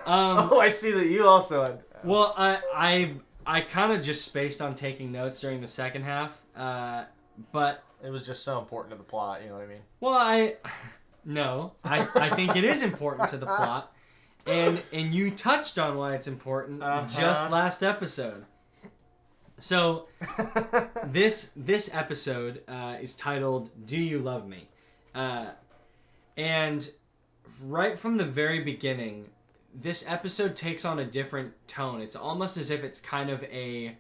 Oh, I see that you also had... Well, I kind of just spaced on taking notes during the second half, but... It was just so important to the plot, you know what I mean? Well, I think it is important to the plot, and you touched on why it's important just last episode. So, this episode is titled "Do You Love Me?" And right from the very beginning, this episode takes on a different tone. It's almost as if it's kind of a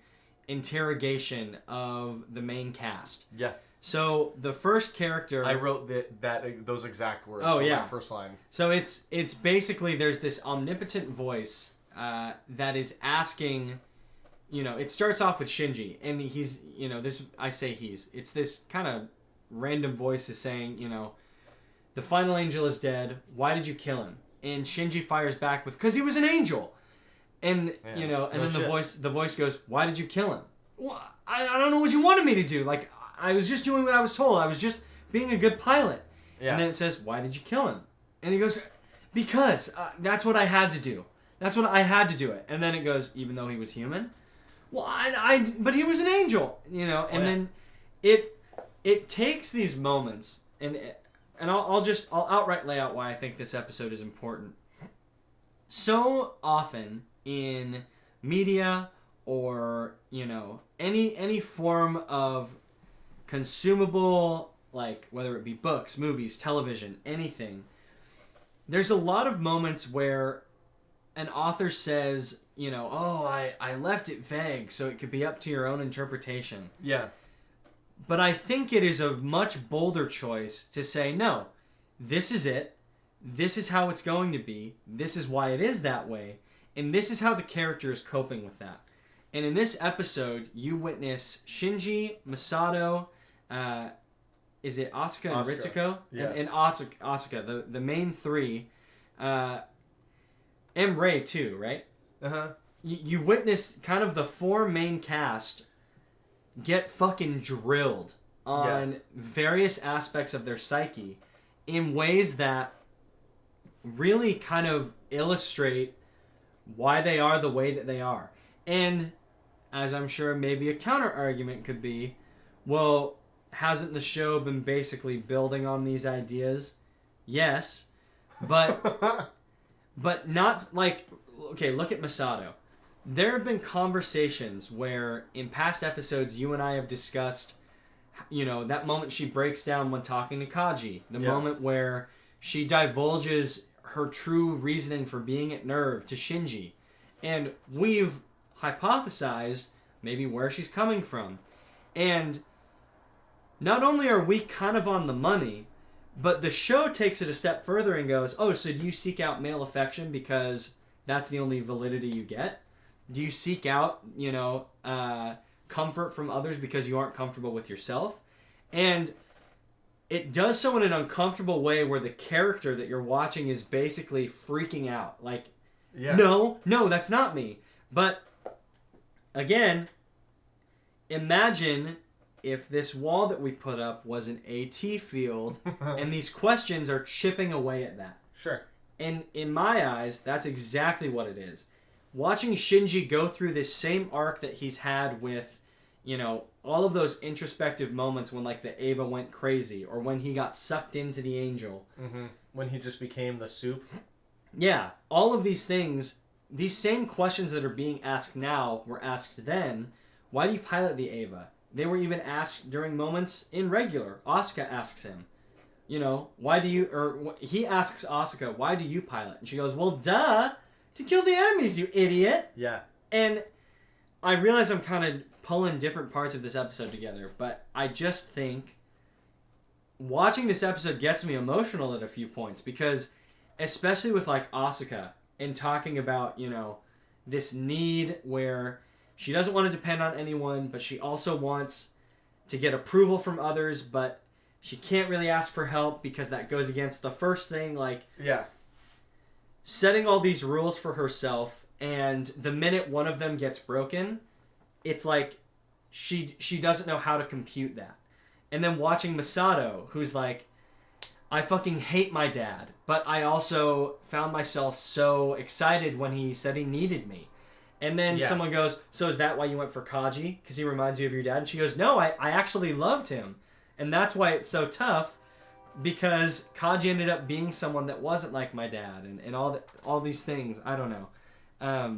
interrogation of the main cast. Yeah. So the first character, I wrote those exact words. Oh yeah, that first line. So it's basically, there's this omnipotent voice that is asking it starts off with Shinji, and he's, it's this kind of random voice is saying, the final angel is dead. Why did you kill him? And Shinji fires back with, because he was an angel. And, and then the voice goes, why did you kill him? Well, I don't know what you wanted me to do. Like, I was just doing what I was told. I was just being a good pilot. Yeah. And then it says, why did you kill him? And he goes, because that's what I had to do. That's what I had to do it. And then it goes, even though he was human? Well, but he was an angel, and then it takes these moments, and I'll outright lay out why I think this episode is important. So often in media or, any form of consumable, like whether it be books, movies, television, anything, there's a lot of moments where an author says, I left it vague so it could be up to your own interpretation. Yeah. But I think it is a much bolder choice to say, no, this is it. This is how it's going to be. This is why it is that way. And this is how the character is coping with that. And in this episode, you witness Shinji, Masato, is it Asuka and Ritsuko? Yeah. And Asuka, the main three, and Rei too, right? Uh-huh. You witness kind of the four main cast get fucking drilled on various aspects of their psyche in ways that really kind of illustrate why they are the way that they are. And as I'm sure maybe a counter argument could be, well, hasn't the show been basically building on these ideas? Yes, but but not like, okay, look at Masato. There have been conversations where in past episodes you and I have discussed, that moment she breaks down when talking to Kaji, the moment where she divulges her true reasoning for being at Nerve to Shinji. And we've hypothesized maybe where she's coming from. And not only are we kind of on the money, but the show takes it a step further and goes, oh, so do you seek out male affection because that's the only validity you get? Do you seek out, comfort from others because you aren't comfortable with yourself? And it does so in an uncomfortable way where the character that you're watching is basically freaking out. Like, no, that's not me. But, again, imagine if this wall that we put up was an AT field and these questions are chipping away at that. Sure. And in my eyes, that's exactly what it is. Watching Shinji go through this same arc that he's had with, all of those introspective moments when, like, the Eva went crazy or when he got sucked into the angel. Mm-hmm. When he just became the soup. Yeah. All of these things, these same questions that are being asked now were asked then. Why do you pilot the Eva? They were even asked during moments in regular. Asuka asks him, why do you, or he asks Asuka, why do you pilot? And she goes, well, duh, to kill the enemies, you idiot. Yeah. And I realize I'm kind of pulling different parts of this episode together, but I just think watching this episode gets me emotional at a few points because, especially with like Asuka and talking about, this need where she doesn't want to depend on anyone, but she also wants to get approval from others, but she can't really ask for help because that goes against the first thing, like setting all these rules for herself, and the minute one of them gets broken, it's like she doesn't know how to compute that. And then watching Masato, who's like, I fucking hate my dad, but I also found myself so excited when he said he needed me. And then someone goes, so is that why you went for Kaji? Because he reminds you of your dad? And she goes, no, I actually loved him. And that's why it's so tough, because Kaji ended up being someone that wasn't like my dad and all these things. I don't know. I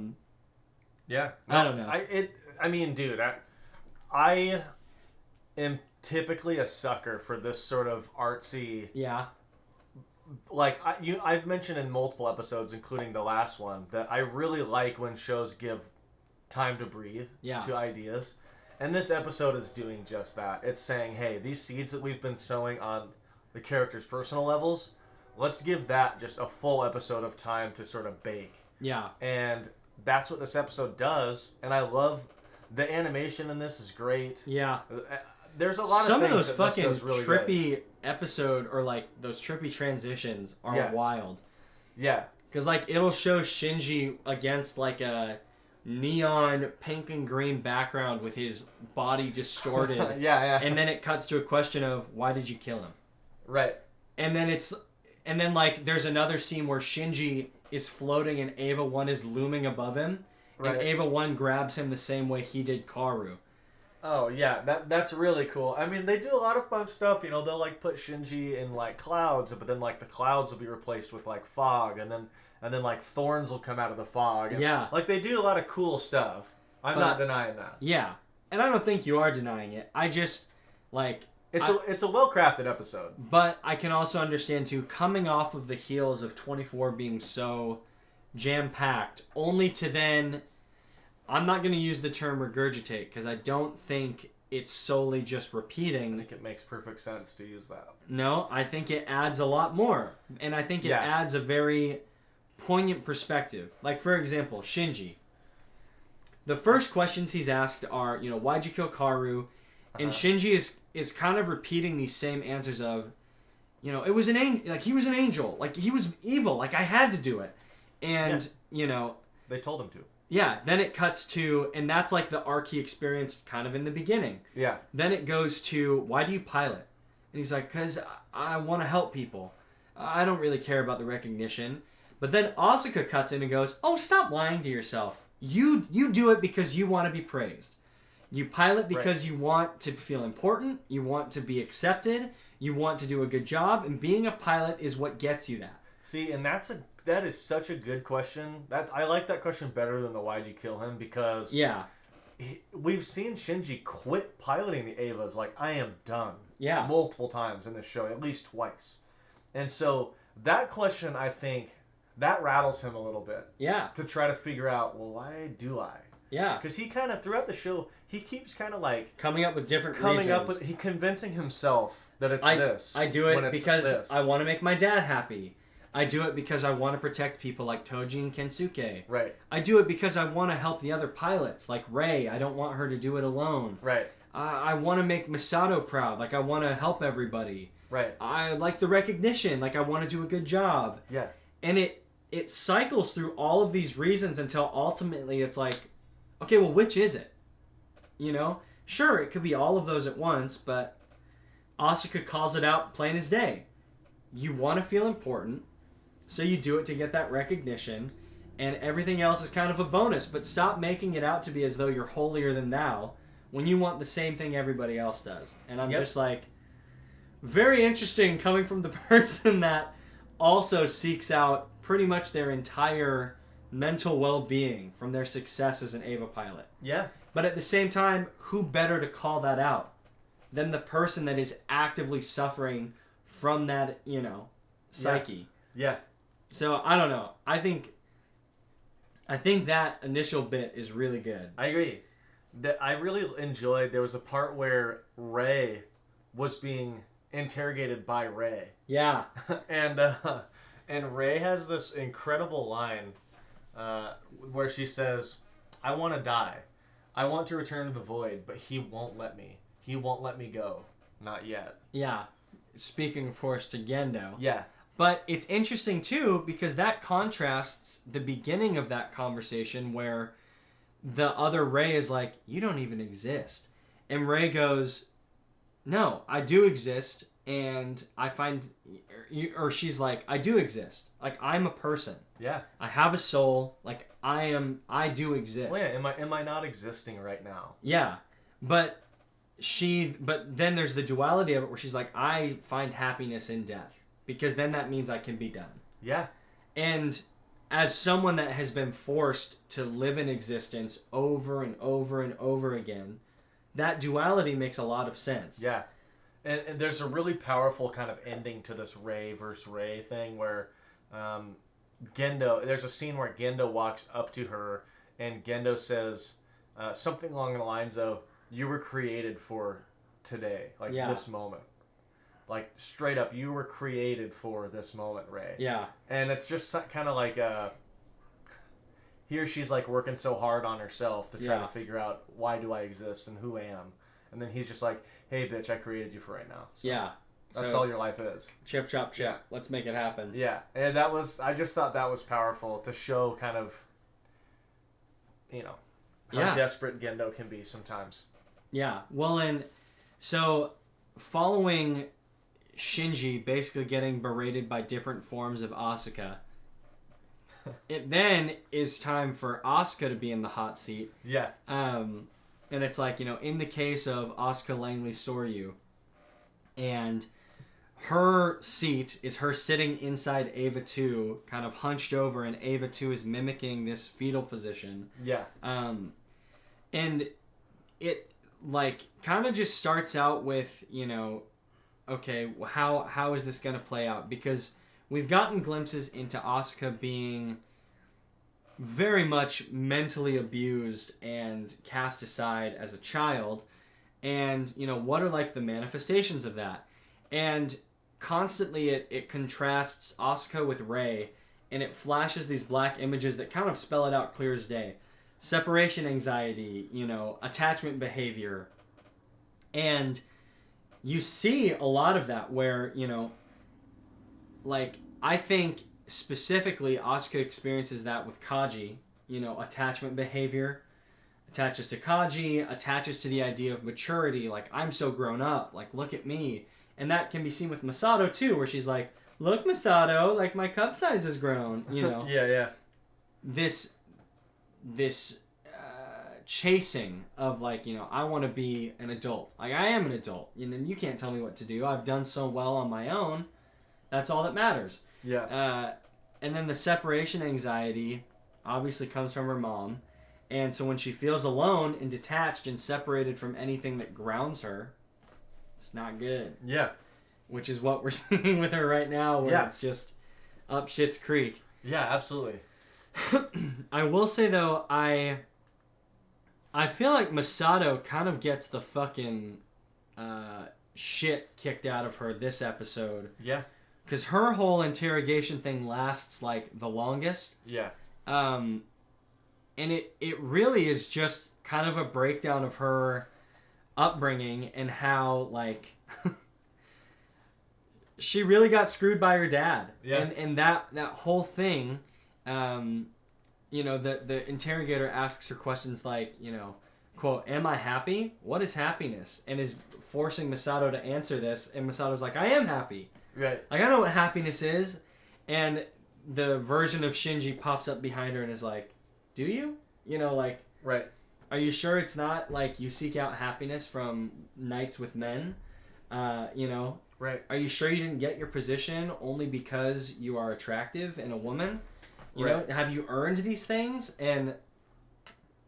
don't know. I mean, dude, I am typically a sucker for this sort of artsy... Yeah. Like, I've mentioned in multiple episodes, including the last one, that I really like when shows give time to breathe to ideas. And this episode is doing just that. It's saying, hey, these seeds that we've been sowing on the characters' personal levels, let's give that just a full episode of time to sort of bake. Yeah. And that's what this episode does. And I love The animation in this is great. Yeah. There's a lot Some of of things those that fucking really trippy good. episode or like those trippy transitions are wild. Yeah. Because like it'll show Shinji against like a neon pink and green background with his body distorted. Yeah. And then it cuts to a question of why did you kill him? Right. And then like there's another scene where Shinji is floating and Eva 1 is looming above him. Right. And Eva 1 grabs him the same way he did Kaworu. Oh yeah, that's really cool. I mean, they do a lot of fun stuff. You know, they'll like put Shinji in like clouds, but then like the clouds will be replaced with like fog, and then like thorns will come out of the fog. And, Yeah. Like they do a lot of cool stuff. I'm not denying that. Yeah, and I don't think you are denying it. I just like it's a well crafted episode. But I can also understand too, coming off of the heels of 24 being so jam packed, only to then. I'm not going to use the term regurgitate because I don't think it's solely just repeating. I think it makes perfect sense to use that. No, I think it adds a lot more. And I think it adds a very poignant perspective. Like, for example, Shinji. The first questions he's asked are, why'd you kill Kaworu? And Shinji is kind of repeating these same answers of, it was an angel. Like, he was an angel. Like, he was evil. Like, I had to do it. And, They told him to. Yeah, then it cuts to, and that's like the arc he experienced kind of in the beginning. Yeah. Then it goes to, why do you pilot? And he's like, because I want to help people. I don't really care about the recognition. But then Asuka cuts in and goes, oh, stop lying to yourself. You do it because you want to be praised. You pilot because you want to feel important, you want to be accepted, you want to do a good job, and being a pilot is what gets you that. See, and that is such a good question. I like that question better than the why'd you kill him because we've seen Shinji quit piloting the Evas like I am done. Yeah. Multiple times in this show, at least twice. And so that question, I think, that rattles him a little bit. Yeah. To try to figure out, well, why do I? Yeah. Because he kind of, throughout the show, he keeps kind of like... coming up with different reasons. He convincing himself that it's this. I do it because I want to make my dad happy. I do it because I want to protect people like Toji and Kensuke. Right. I do it because I want to help the other pilots, like Rei. I don't want her to do it alone. Right. I want to make Masato proud. Like, I want to help everybody. Right. I like the recognition. Like, I want to do a good job. Yeah. And it cycles through all of these reasons until ultimately it's like, okay, well, which is it? Sure, it could be all of those at once, but Asuka calls it out plain as day. You want to feel important. So you do it to get that recognition, and everything else is kind of a bonus. But stop making it out to be as though you're holier than thou when you want the same thing everybody else does. And I'm just like, very interesting coming from the person that also seeks out pretty much their entire mental well-being from their success as an Eva pilot. Yeah. But at the same time, who better to call that out than the person that is actively suffering from that, psyche. Yeah. So, I don't know. I think that initial bit is really good. I agree. I really enjoyed, there was a part where Rei was being interrogated by Rei. Yeah. and Rei has this incredible line where she says, I want to die. I want to return to the void, but he won't let me. He won't let me go. Not yet. Yeah. Speaking, of course, to Gendo. Yeah. But it's interesting, too, because that contrasts the beginning of that conversation where the other Rei is like, you don't even exist. And Rei goes, no, I do exist, and I find... Or she's like, I do exist. Like, I'm a person. Yeah. I have a soul. Like, I do exist. Well, yeah, am I not existing right now? Yeah. But then there's the duality of it where she's like, I find happiness in death. Because then that means I can be done. Yeah. And as someone that has been forced to live in existence over and over and over again, that duality makes a lot of sense. Yeah. And there's a really powerful kind of ending to this Rei versus Rei thing where there's a scene where Gendo walks up to her and Gendo says something along the lines of, you were created for today, like this moment. Like, straight up, you were created for this moment, Rei. Yeah. And it's just kind of like here she's like working so hard on herself to try Yeah. to figure out why do I exist and who I am. And then he's just like, hey, bitch, I created you for right now. So Yeah. that's So, all your life is. Chip, chop, chip. Yeah. Let's make it happen. Yeah. And I just thought that was powerful to show kind of, how desperate Gendo can be sometimes. Yeah. Well, and so following Shinji basically getting berated by different forms of Asuka, it then is time for Asuka to be in the hot seat. Yeah. And it's like, in the case of Asuka Langley Soryu, and her seat is her sitting inside Ava 2, kind of hunched over, and Ava 2 is mimicking this fetal position. Yeah. And it, like, kind of just starts out with, okay, how is this going to play out? Because we've gotten glimpses into Asuka being very much mentally abused and cast aside as a child. And, what are, like, the manifestations of that? And constantly it contrasts Asuka with Rei, and it flashes these black images that kind of spell it out clear as day. Separation anxiety, attachment behavior. And you see a lot of that where, like, I think specifically Asuka experiences that with Kaji, attachment behavior, attaches to Kaji, attaches to the idea of maturity, like, I'm so grown up, like, look at me. And that can be seen with Masato too, where she's like, look, Masato, like, my cup size has grown, Yeah. This chasing of, like, I want to be an adult. Like, I am an adult. You can't tell me what to do. I've done so well on my own. That's all that matters. Yeah. And then the separation anxiety obviously comes from her mom. And so when she feels alone and detached and separated from anything that grounds her, it's not good. Yeah. Which is what we're seeing with her right now, where it's just up shit's creek. Yeah, absolutely. I will say, though, I feel like Masato kind of gets the fucking shit kicked out of her this episode. Yeah. Because her whole interrogation thing lasts, like, the longest. Yeah. And it really is just kind of a breakdown of her upbringing and how, like, she really got screwed by her dad. Yeah. And that whole thing, the interrogator asks her questions like, quote, am I happy? What is happiness? And is forcing Masato to answer this. And Masato's like, I am happy. Right. Like, I know what happiness is. And the version of Shinji pops up behind her and is like, do you? Like... Right. Are you sure it's not, like, you seek out happiness from nights with men? Right. Are you sure you didn't get your position only because you are attractive and a woman? You know, have you earned these things? And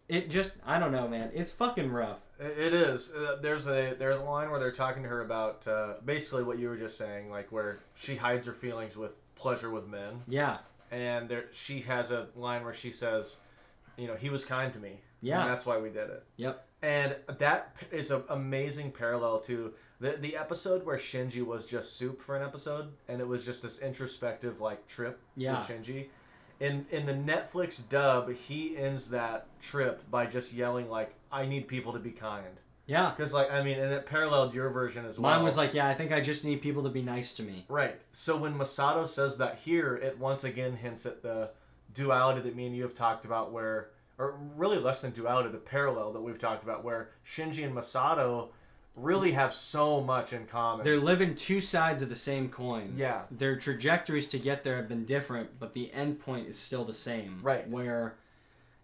it just, I don't know, man. It's fucking rough. It is. There's a line where they're talking to her about basically what you were just saying, like where she hides her feelings with pleasure with men. Yeah. And she has a line where she says, he was kind to me. Yeah. And that's why we did it. Yep. And that is an amazing parallel to the episode where Shinji was just soup for an episode, and it was just this introspective, like, trip with Shinji. In the Netflix dub, he ends that trip by just yelling, like, I need people to be kind. Yeah. Because, like, I mean, and it paralleled your version as well. Mine was like, I think I just need people to be nice to me. Right. So when Masato says that here, it once again hints at the duality that me and you have talked about where... Or really less than duality, the parallel that we've talked about, where Shinji and Masato really have so much in common. They're living two sides of the same coin. Yeah. Their trajectories to get there have been different, but the end point is still the same. Right. Where,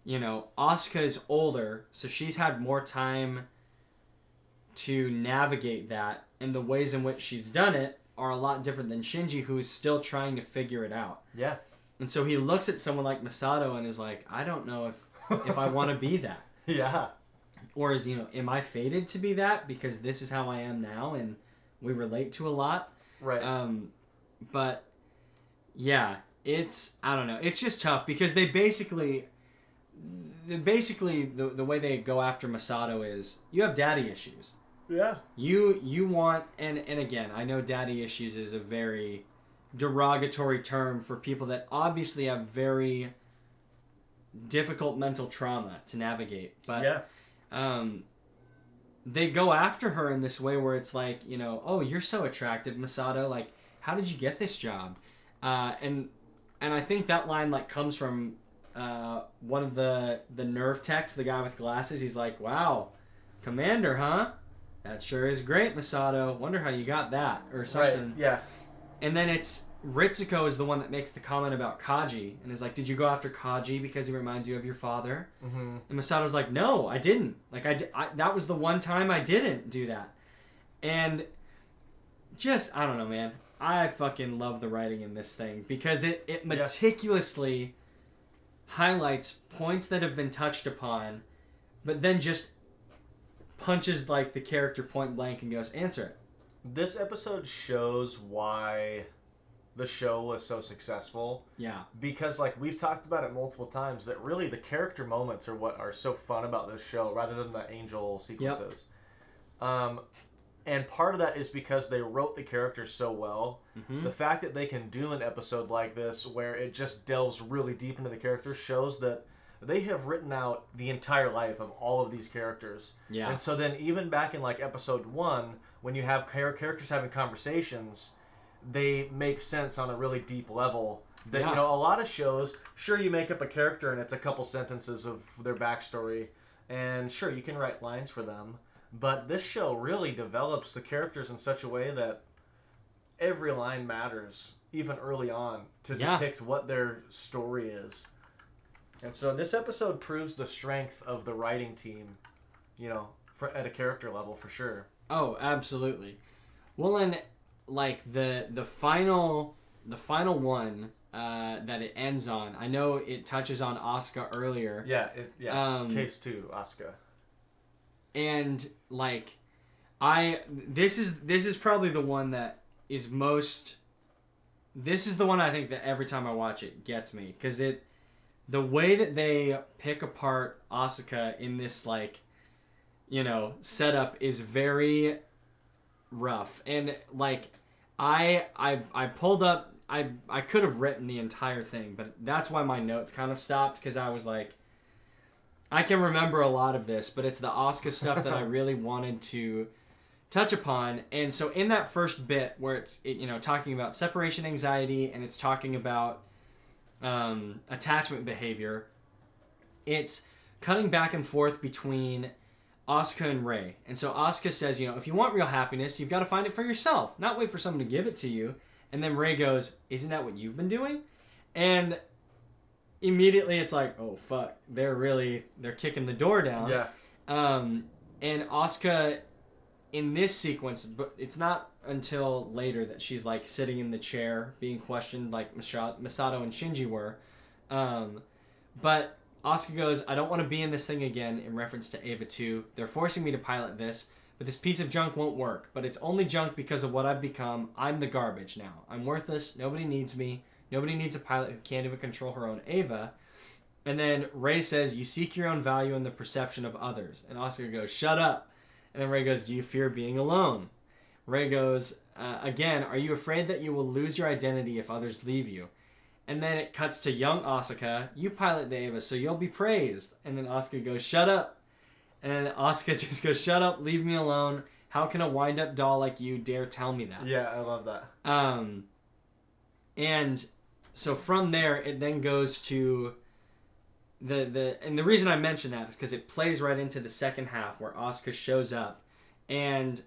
Asuka is older, so she's had more time to navigate that, and the ways in which she's done it are a lot different than Shinji, who is still trying to figure it out. Yeah. And so he looks at someone like Masato and is like, I don't know if I want to be that. Yeah. Or is, am I fated to be that because this is how I am now and we relate to a lot? Right. But, yeah, I don't know. It's just tough because the way they go after Masato is, you have daddy issues. Yeah. You want, and again, I know daddy issues is a very derogatory term for people that obviously have very difficult mental trauma to navigate. But yeah. They go after her in this way where it's like, oh, you're so attractive, Masato. Like, how did you get this job? And I think that line like comes from one of the nerve techs, the guy with glasses. He's like, wow, Commander, huh? That sure is great, Masato. Wonder how you got that, or something. Right, yeah. And then it's Ritsuko is the one that makes the comment about Kaji, and is like, did you go after Kaji because he reminds you of your father? Mm-hmm. And Masato's like, no, I didn't. Like, I that was the one time I didn't do that. And just, I don't know, man. I fucking love the writing in this thing because it meticulously highlights points that have been touched upon, but then just punches like the character point blank and goes, answer it. This episode shows why the show was so successful. Yeah. Because like we've talked about it multiple times that really the character moments are what are so fun about this show rather than the angel sequences. Yep. And part of that is because they wrote the characters so well. Mm-hmm. The fact that they can do an episode like this where it just delves really deep into the characters shows that they have written out the entire life of all of these characters. Yeah. And so then even back in like episode 1, when you have characters having conversations, they make sense on a really deep level. That a lot of shows, sure you make up a character and it's a couple sentences of their backstory, and sure you can write lines for them. But this show really develops the characters in such a way that every line matters, even early on, to depict what their story is. And so this episode proves the strength of the writing team, at a character level for sure. Oh, absolutely. Well, and like the final one that it ends on, I know it touches on Asuka earlier. Yeah. Case 2, Asuka. And like, this is probably the one that is most. This is the one I think that every time I watch it gets me, because the way that they pick apart Asuka in this like, setup is very rough. And like, I pulled up. I could have written the entire thing, but that's why my notes kind of stopped, because I was like, I can remember a lot of this, but it's the Asuka stuff that I really wanted to touch upon. And so in that first bit where it's talking about separation anxiety and it's talking about attachment behavior, it's cutting back and forth between Asuka and Rei. And so Asuka says, if you want real happiness, you've got to find it for yourself, not wait for someone to give it to you. And then Rei goes, isn't that what you've been doing? And immediately it's like, oh fuck, they're kicking the door down. Yeah. And Asuka in this sequence, but it's not until later that she's like sitting in the chair being questioned like Masato and Shinji were. But Asuka goes, I don't want to be in this thing again, in reference to Eva 2. They're forcing me to pilot this, but this piece of junk won't work. But it's only junk because of what I've become. I'm the garbage now. I'm worthless. Nobody needs me. Nobody needs a pilot who can't even control her own Eva. And then Rei says, you seek your own value in the perception of others. And Asuka goes, shut up. And then Rei goes, do you fear being alone? Rei goes, again, are you afraid that you will lose your identity if others leave you? And then it cuts to young Asuka. You pilot the Eva, so you'll be praised. And then Asuka goes, shut up. And then Asuka just goes, shut up, leave me alone. How can a wind-up doll like you dare tell me that? Yeah, I love that. And so from there, it then goes to and the reason I mention that is because it plays right into the second half where Asuka shows up, and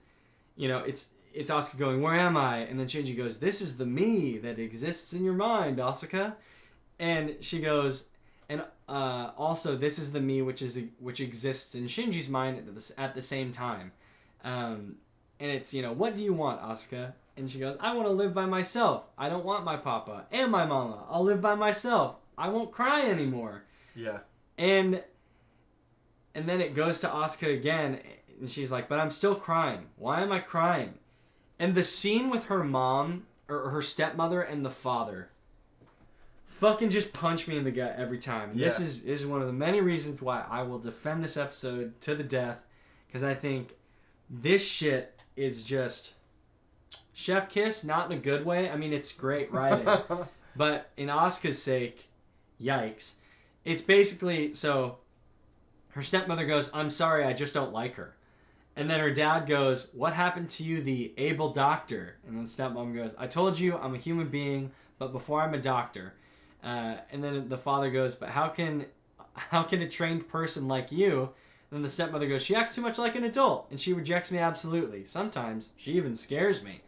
it's Asuka going, where am I? And then Shinji goes, this is the me that exists in your mind, Asuka. And she goes, and also this is the me which exists in Shinji's mind at the same time. And it's, what do you want, Asuka? And she goes, I want to live by myself. I don't want my papa and my mama. I'll live by myself. I won't cry anymore. Yeah. And then it goes to Asuka again, and she's like, but I'm still crying. Why am I crying? And the scene with her mom, or her stepmother and the father, fucking just punch me in the gut every time. Yeah. This is one of the many reasons why I will defend this episode to the death, because I think this shit is just chef kiss, not in a good way. I mean, it's great writing. But in Asuka's sake, yikes. it's basically, so her stepmother goes, I'm sorry, I just don't like her. And then her dad goes, what happened to you, the able doctor? And then stepmom goes, I told you I'm a human being, but before I'm a doctor. And then the father goes, but how can a trained person like you? And then the stepmother goes, she acts too much like an adult, and she rejects me absolutely. Sometimes she even scares me.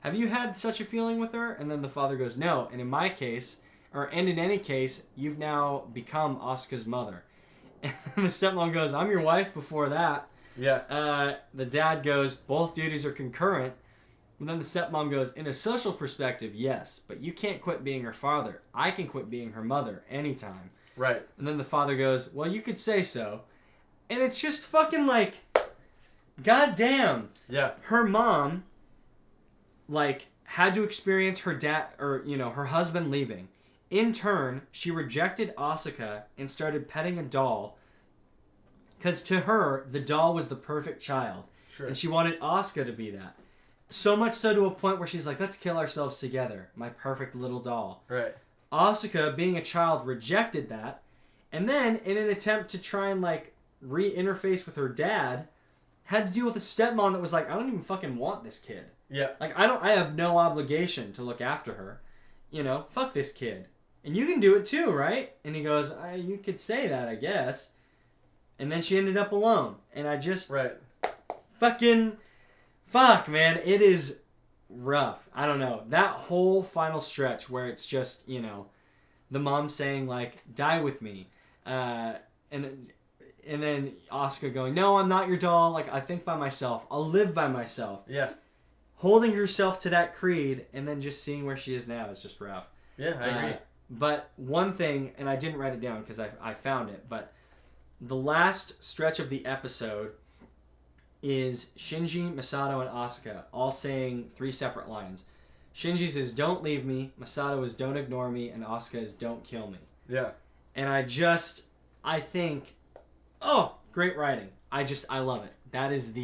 Have you had such a feeling with her? And then the father goes, no. And in my case, and in any case, you've now become Asuka's mother. And the stepmom goes, I'm your wife before that. Yeah. The dad goes, both duties are concurrent. And then the stepmom goes, in a social perspective, yes, but you can't quit being her father. I can quit being her mother anytime. Right. And then the father goes, well, you could say so. And it's just fucking like, goddamn. Yeah. Her mom, like, had to experience her dad, or, her husband leaving. In turn, she rejected Asuka and started petting a doll. Because to her, the doll was the perfect child. Sure. And she wanted Asuka to be that. So much so to a point where she's like, let's kill ourselves together. My perfect little doll. Right. Asuka, being a child, rejected that. And then, in an attempt to try and, like, re-interface with her dad, had to deal with a stepmom that was like, I don't even fucking want this kid. Yeah. Like, I have no obligation to look after her. Fuck this kid. And you can do it too, right? And he goes, you could say that, I guess. And then she ended up alone. And I just... Right. Fuck, man. It is rough. I don't know. That whole final stretch where it's just, the mom saying, like, die with me. And then Asuka going, no, I'm not your doll. Like, I think by myself. I'll live by myself. Yeah. Holding herself to that creed and then just seeing where she is now is just rough. Yeah, I agree. But one thing, and I didn't write it down because I found it, but the last stretch of the episode is Shinji, Masato, and Asuka all saying 3 separate lines. Shinji's is don't leave me, Masato is don't ignore me, and Asuka is don't kill me. Yeah. And I think, great writing. I love it. That is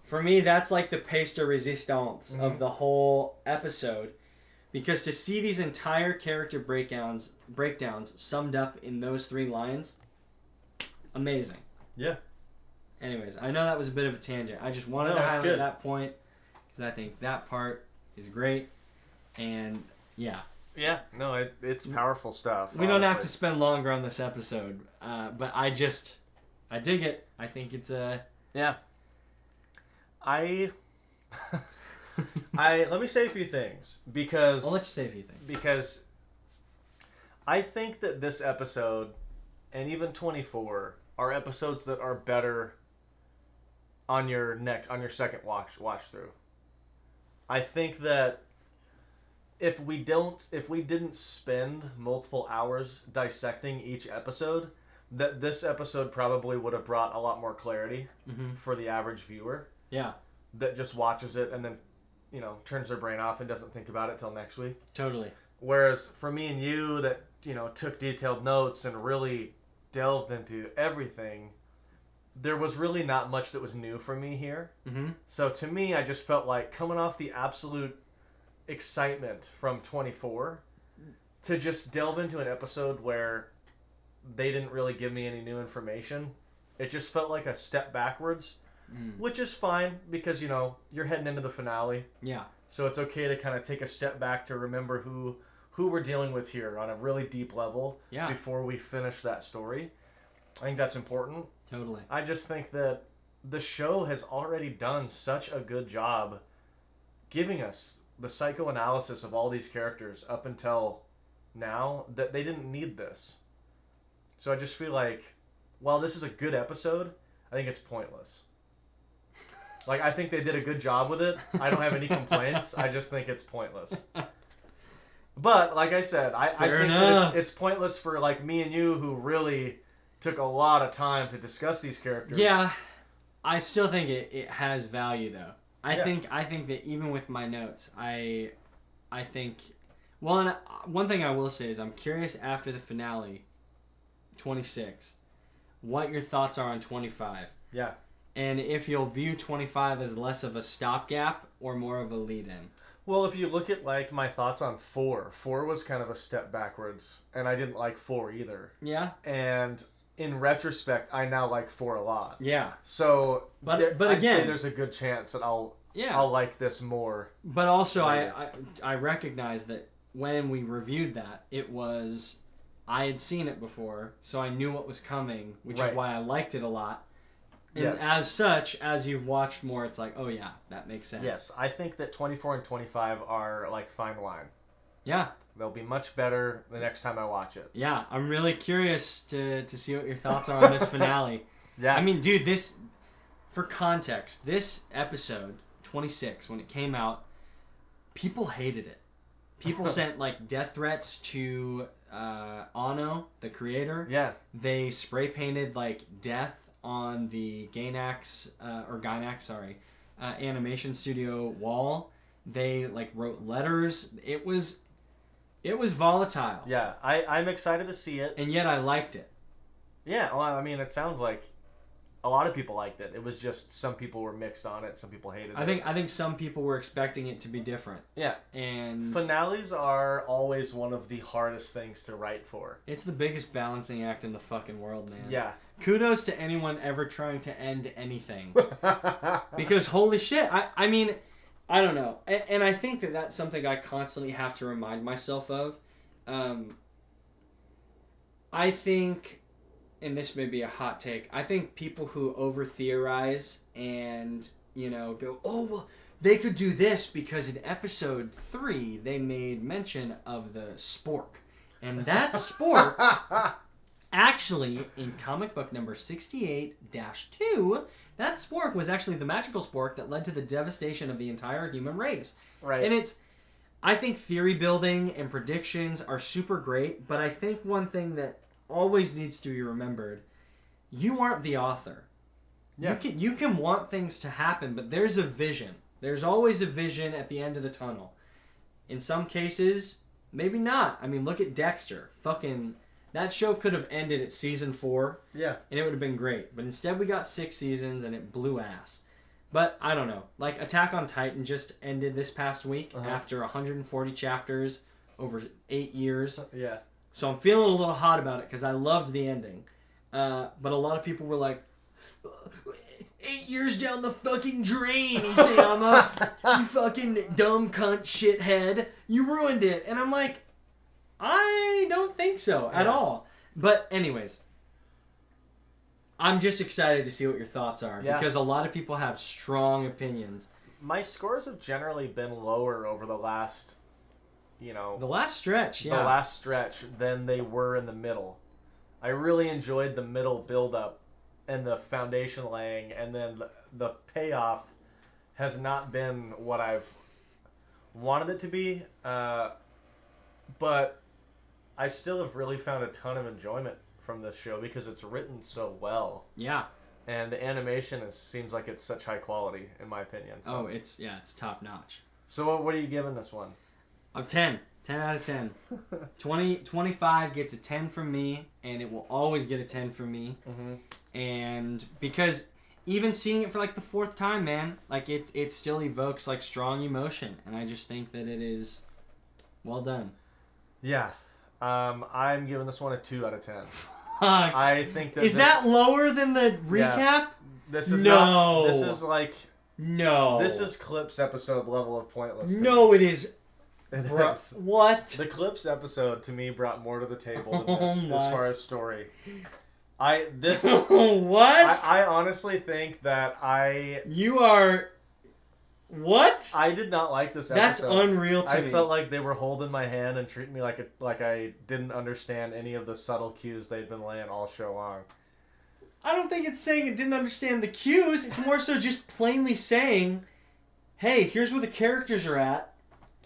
for me, that's like the pièce de résistance of the whole episode. Because to see these entire character breakdowns summed up in those 3 lines, amazing. Yeah. Anyways, I know that was a bit of a tangent. I just wanted to highlight that point because I think that part is great. And yeah. Yeah. No, it's powerful stuff. We don't have to spend longer on this episode, but I dig it. I think it's a... Yeah. Let me say a few things because... Well, let's say a few things. Because I think that this episode and even 24 are episodes that are better on your second watch through. I think that if we didn't spend multiple hours dissecting each episode, that this episode probably would have brought a lot more clarity for the average viewer. Yeah. That just watches it and then, turns their brain off and doesn't think about it till next week. Totally. Whereas for me and you that, took detailed notes and really delved into everything, there was really not much that was new for me here. Mm-hmm. So to me, I just felt like coming off the absolute excitement from 24 to just delve into an episode where they didn't really give me any new information. It just felt like a step backwards, which is fine because, you're heading into the finale. Yeah. So it's okay to kind of take a step back to remember who we're dealing with here on a really deep level before we finish that story. I think that's important. Totally. I just think that the show has already done such a good job giving us the psychoanalysis of all these characters up until now that they didn't need this. So I just feel like, while this is a good episode, I think it's pointless. Like, I think they did a good job with it. I don't have any complaints. I just think it's pointless. But, like I said, I think that it's pointless for, like, me and you who really took a lot of time to discuss these characters. Yeah. I still think it has value, though. I think that even with my notes, I think... Well, and one thing I will say is I'm curious after the finale, 26, what your thoughts are on 25. Yeah. And if you'll view 25 as less of a stopgap or more of a lead-in. Well, if you look at like my thoughts on 4 was kind of a step backwards, and I didn't like 4 either. Yeah. And in retrospect, I now like 4 a lot. Yeah. So, but I'd again, say there's a good chance that I'll like this more. But also, I recognize that when we reviewed that, it was, I had seen it before, so I knew what was coming, which is why I liked it a lot. And as such, as you've watched more, it's like, oh yeah, that makes sense. Yes, I think that 24 and 25 are like fine wine. Yeah. They'll be much better the next time I watch it. Yeah, I'm really curious to see what your thoughts are on this finale. Yeah. I mean, dude, for context, this episode, 26, when it came out, people hated it. People sent, like, death threats to Anno, the creator. Yeah. They spray painted, like, death on the Gainax, animation studio wall. They, like, wrote letters. It was volatile. Yeah, I'm excited to see it. And yet I liked it. Yeah, well, I mean, it sounds like a lot of people liked it. It was just some people were mixed on it. Some people hated it. I think some people were expecting it to be different. Yeah. And finales are always one of the hardest things to write for. It's the biggest balancing act in the fucking world, man. Yeah. Kudos to anyone ever trying to end anything. Because holy shit, I mean, I don't know. And I think that that's something I constantly have to remind myself of. I think, and this may be a hot take, I think people who over-theorize and, you know, go, oh, well, they could do this because in episode 3 they made mention of the spork. And that spork, actually, in comic book number 68-2, that spork was actually the magical spork that led to the devastation of the entire human race. Right. And I think theory building and predictions are super great, but I think one thing that always needs to be remembered, you aren't the author. Yeah. You can want things to happen, but there's a vision. There's always a vision at the end of the tunnel. In some cases, maybe not. I mean, look at Dexter. Fucking, that show could have ended at season 4. Yeah. And it would have been great. But instead we got 6 seasons and it blew ass. But I don't know. Like, Attack on Titan just ended this past week after 140 chapters over 8 years. Yeah. So I'm feeling a little hot about it because I loved the ending. But a lot of people were like, 8 years down the fucking drain, Isayama. You fucking dumb cunt shithead. You ruined it. And I'm like, I don't think so at all. But anyways, I'm just excited to see what your thoughts are because a lot of people have strong opinions. My scores have generally been lower over the last, the last stretch, the last stretch than they were in the middle. I really enjoyed the middle build-up and the foundation laying, and then the payoff has not been what I've wanted it to be, but I still have really found a ton of enjoyment from this show because it's written so well. Yeah. And the animation seems like it's such high quality, in my opinion. So. Oh, it's top notch. So what are you giving this one? 10. 10 out of 10. 25 gets a 10 from me, and it will always get a 10 from me. Mm-hmm. And because even seeing it for like the 4th time, man, like it still evokes like strong emotion, and I just think that it is well done. Yeah. I'm giving this one a 2 out of 10. I think that that lower than the recap? Yeah, this is no. This is like no. This is Clips episode level of pointless. No, it is. It is. What? The Clips episode to me brought more to the table than this as far as story. What? I honestly think that You are. What? I did not like this episode. That's unreal to me. I felt like they were holding my hand and treating me like I didn't understand any of the subtle cues they'd been laying all show long. I don't think it's saying it didn't understand the cues. It's more so just plainly saying, hey, here's where the characters are at.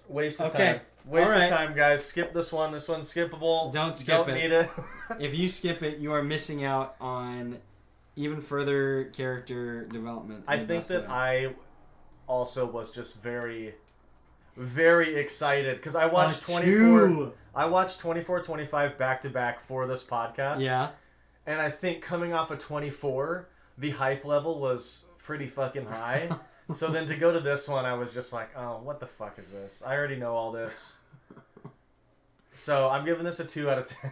Waste of time. Waste of time, guys. Skip this one. This one's skippable. Don't skip it. Don't need it. If you skip it, you are missing out on even further character development. I think that I also was just very, very excited because I watched 24. I watched 24, 25 back to back for this podcast. Yeah. And I think coming off of 24, the hype level was pretty fucking high. So then to go to this one, I was just like, oh, what the fuck is this? I already know all this. So I'm giving this a 2 out of 10.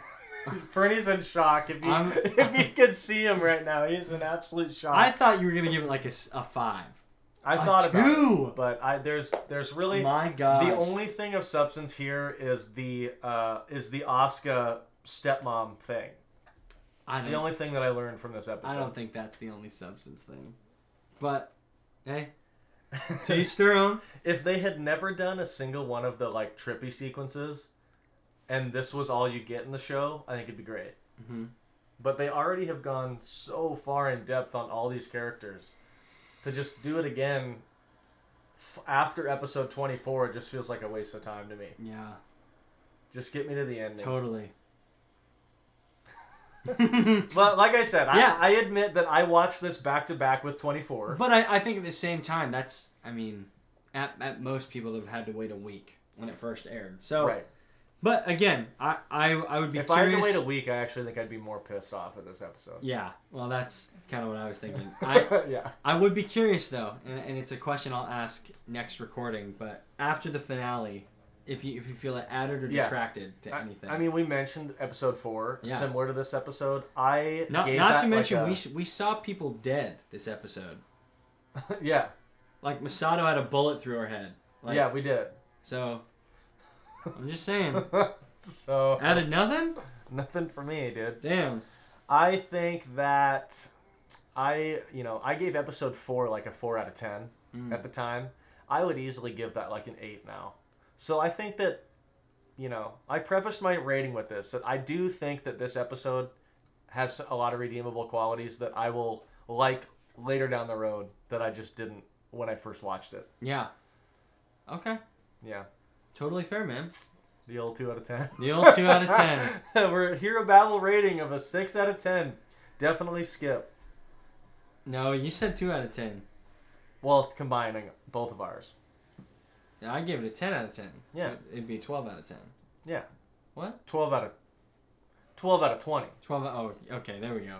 Fernie's in shock. If you could see him right now, he's in absolute shock. I thought you were gonna give it like a 5. I thought about 2. it, but there's really my God. The only thing of substance here is the Asuka stepmom thing. It's the only thing that I learned from this episode. I don't think that's the only substance thing, but hey, to each their own. If they had never done a single one of the like trippy sequences, and this was all you get in the show, I think it'd be great. Mm-hmm. But they already have gone so far in depth on all these characters. To just do it again after episode 24, it just feels like a waste of time to me. Yeah. Just get me to the ending. Totally. But like I said, yeah. I admit that I watched this back to back with 24. But I think at the same time, at most people have had to wait a week when it first aired. So, right. But again, I would be if curious. If I had to wait a week, I actually think I'd be more pissed off at this episode. Yeah, well, that's kind of what I was thinking. Yeah. I would be curious, though, and it's a question I'll ask next recording, but after the finale, if you feel it added or detracted to anything. I mean, we mentioned episode 4, similar to this episode. Not to mention, we saw people dead this episode. Yeah. Like, Masato had a bullet through her head. Like, yeah, we did. So... I'm just saying. So added nothing? Nothing for me, dude. Damn. I think that I gave episode 4 like a 4 out of 10 at the time. I would easily give that like an 8 now. So I think that, I prefaced my rating with this, that I do think that this episode has a lot of redeemable qualities that I will like later down the road that I just didn't when I first watched it. Yeah. Okay. Yeah. Totally fair, man. The old 2 out of 10. The old 2 out of 10. We're HiroBabble rating of a 6 out of 10. Definitely skip. No, you said 2 out of 10. Well, combining both of ours. Yeah, I gave it a 10 out of 10. Yeah. So it'd be a 12 out of 10. Yeah. What? 12 out of 20. 12 oh, okay, there we go.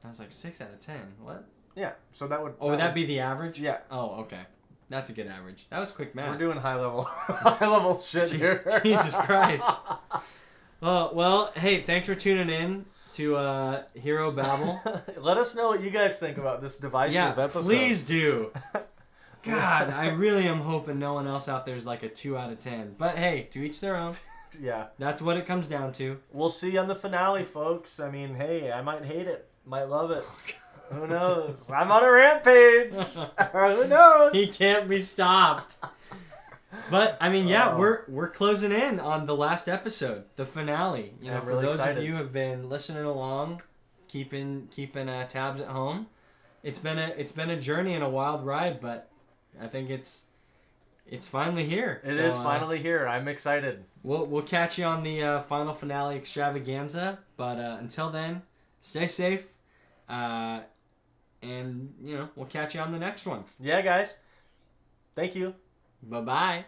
I was like, 6 out of 10. What? Yeah, so that would... Oh, would that be the average? Yeah. Oh, okay. That's a good average. That was quick math. We're doing high level shit here. Jesus Christ. Well, hey, thanks for tuning in to HiroBabble. Let us know what you guys think about this divisive episode. Please do. God, I really am hoping no one else out there is like a 2 out of 10. But hey, to each their own. Yeah. That's what it comes down to. We'll see you on the finale, folks. I mean, hey, I might hate it. Might love it. Who knows? I'm on a rampage. Who knows? He can't be stopped. But I mean, we're closing in on the last episode, the finale. For really those excited. of you who have been listening along, keeping tabs at home, it's been a journey and a wild ride, but I think it's finally here. It is finally here. I'm excited. We'll catch you on the final finale extravaganza, but until then, stay safe. And, we'll catch you on the next one. Yeah, guys. Thank you. Bye-bye.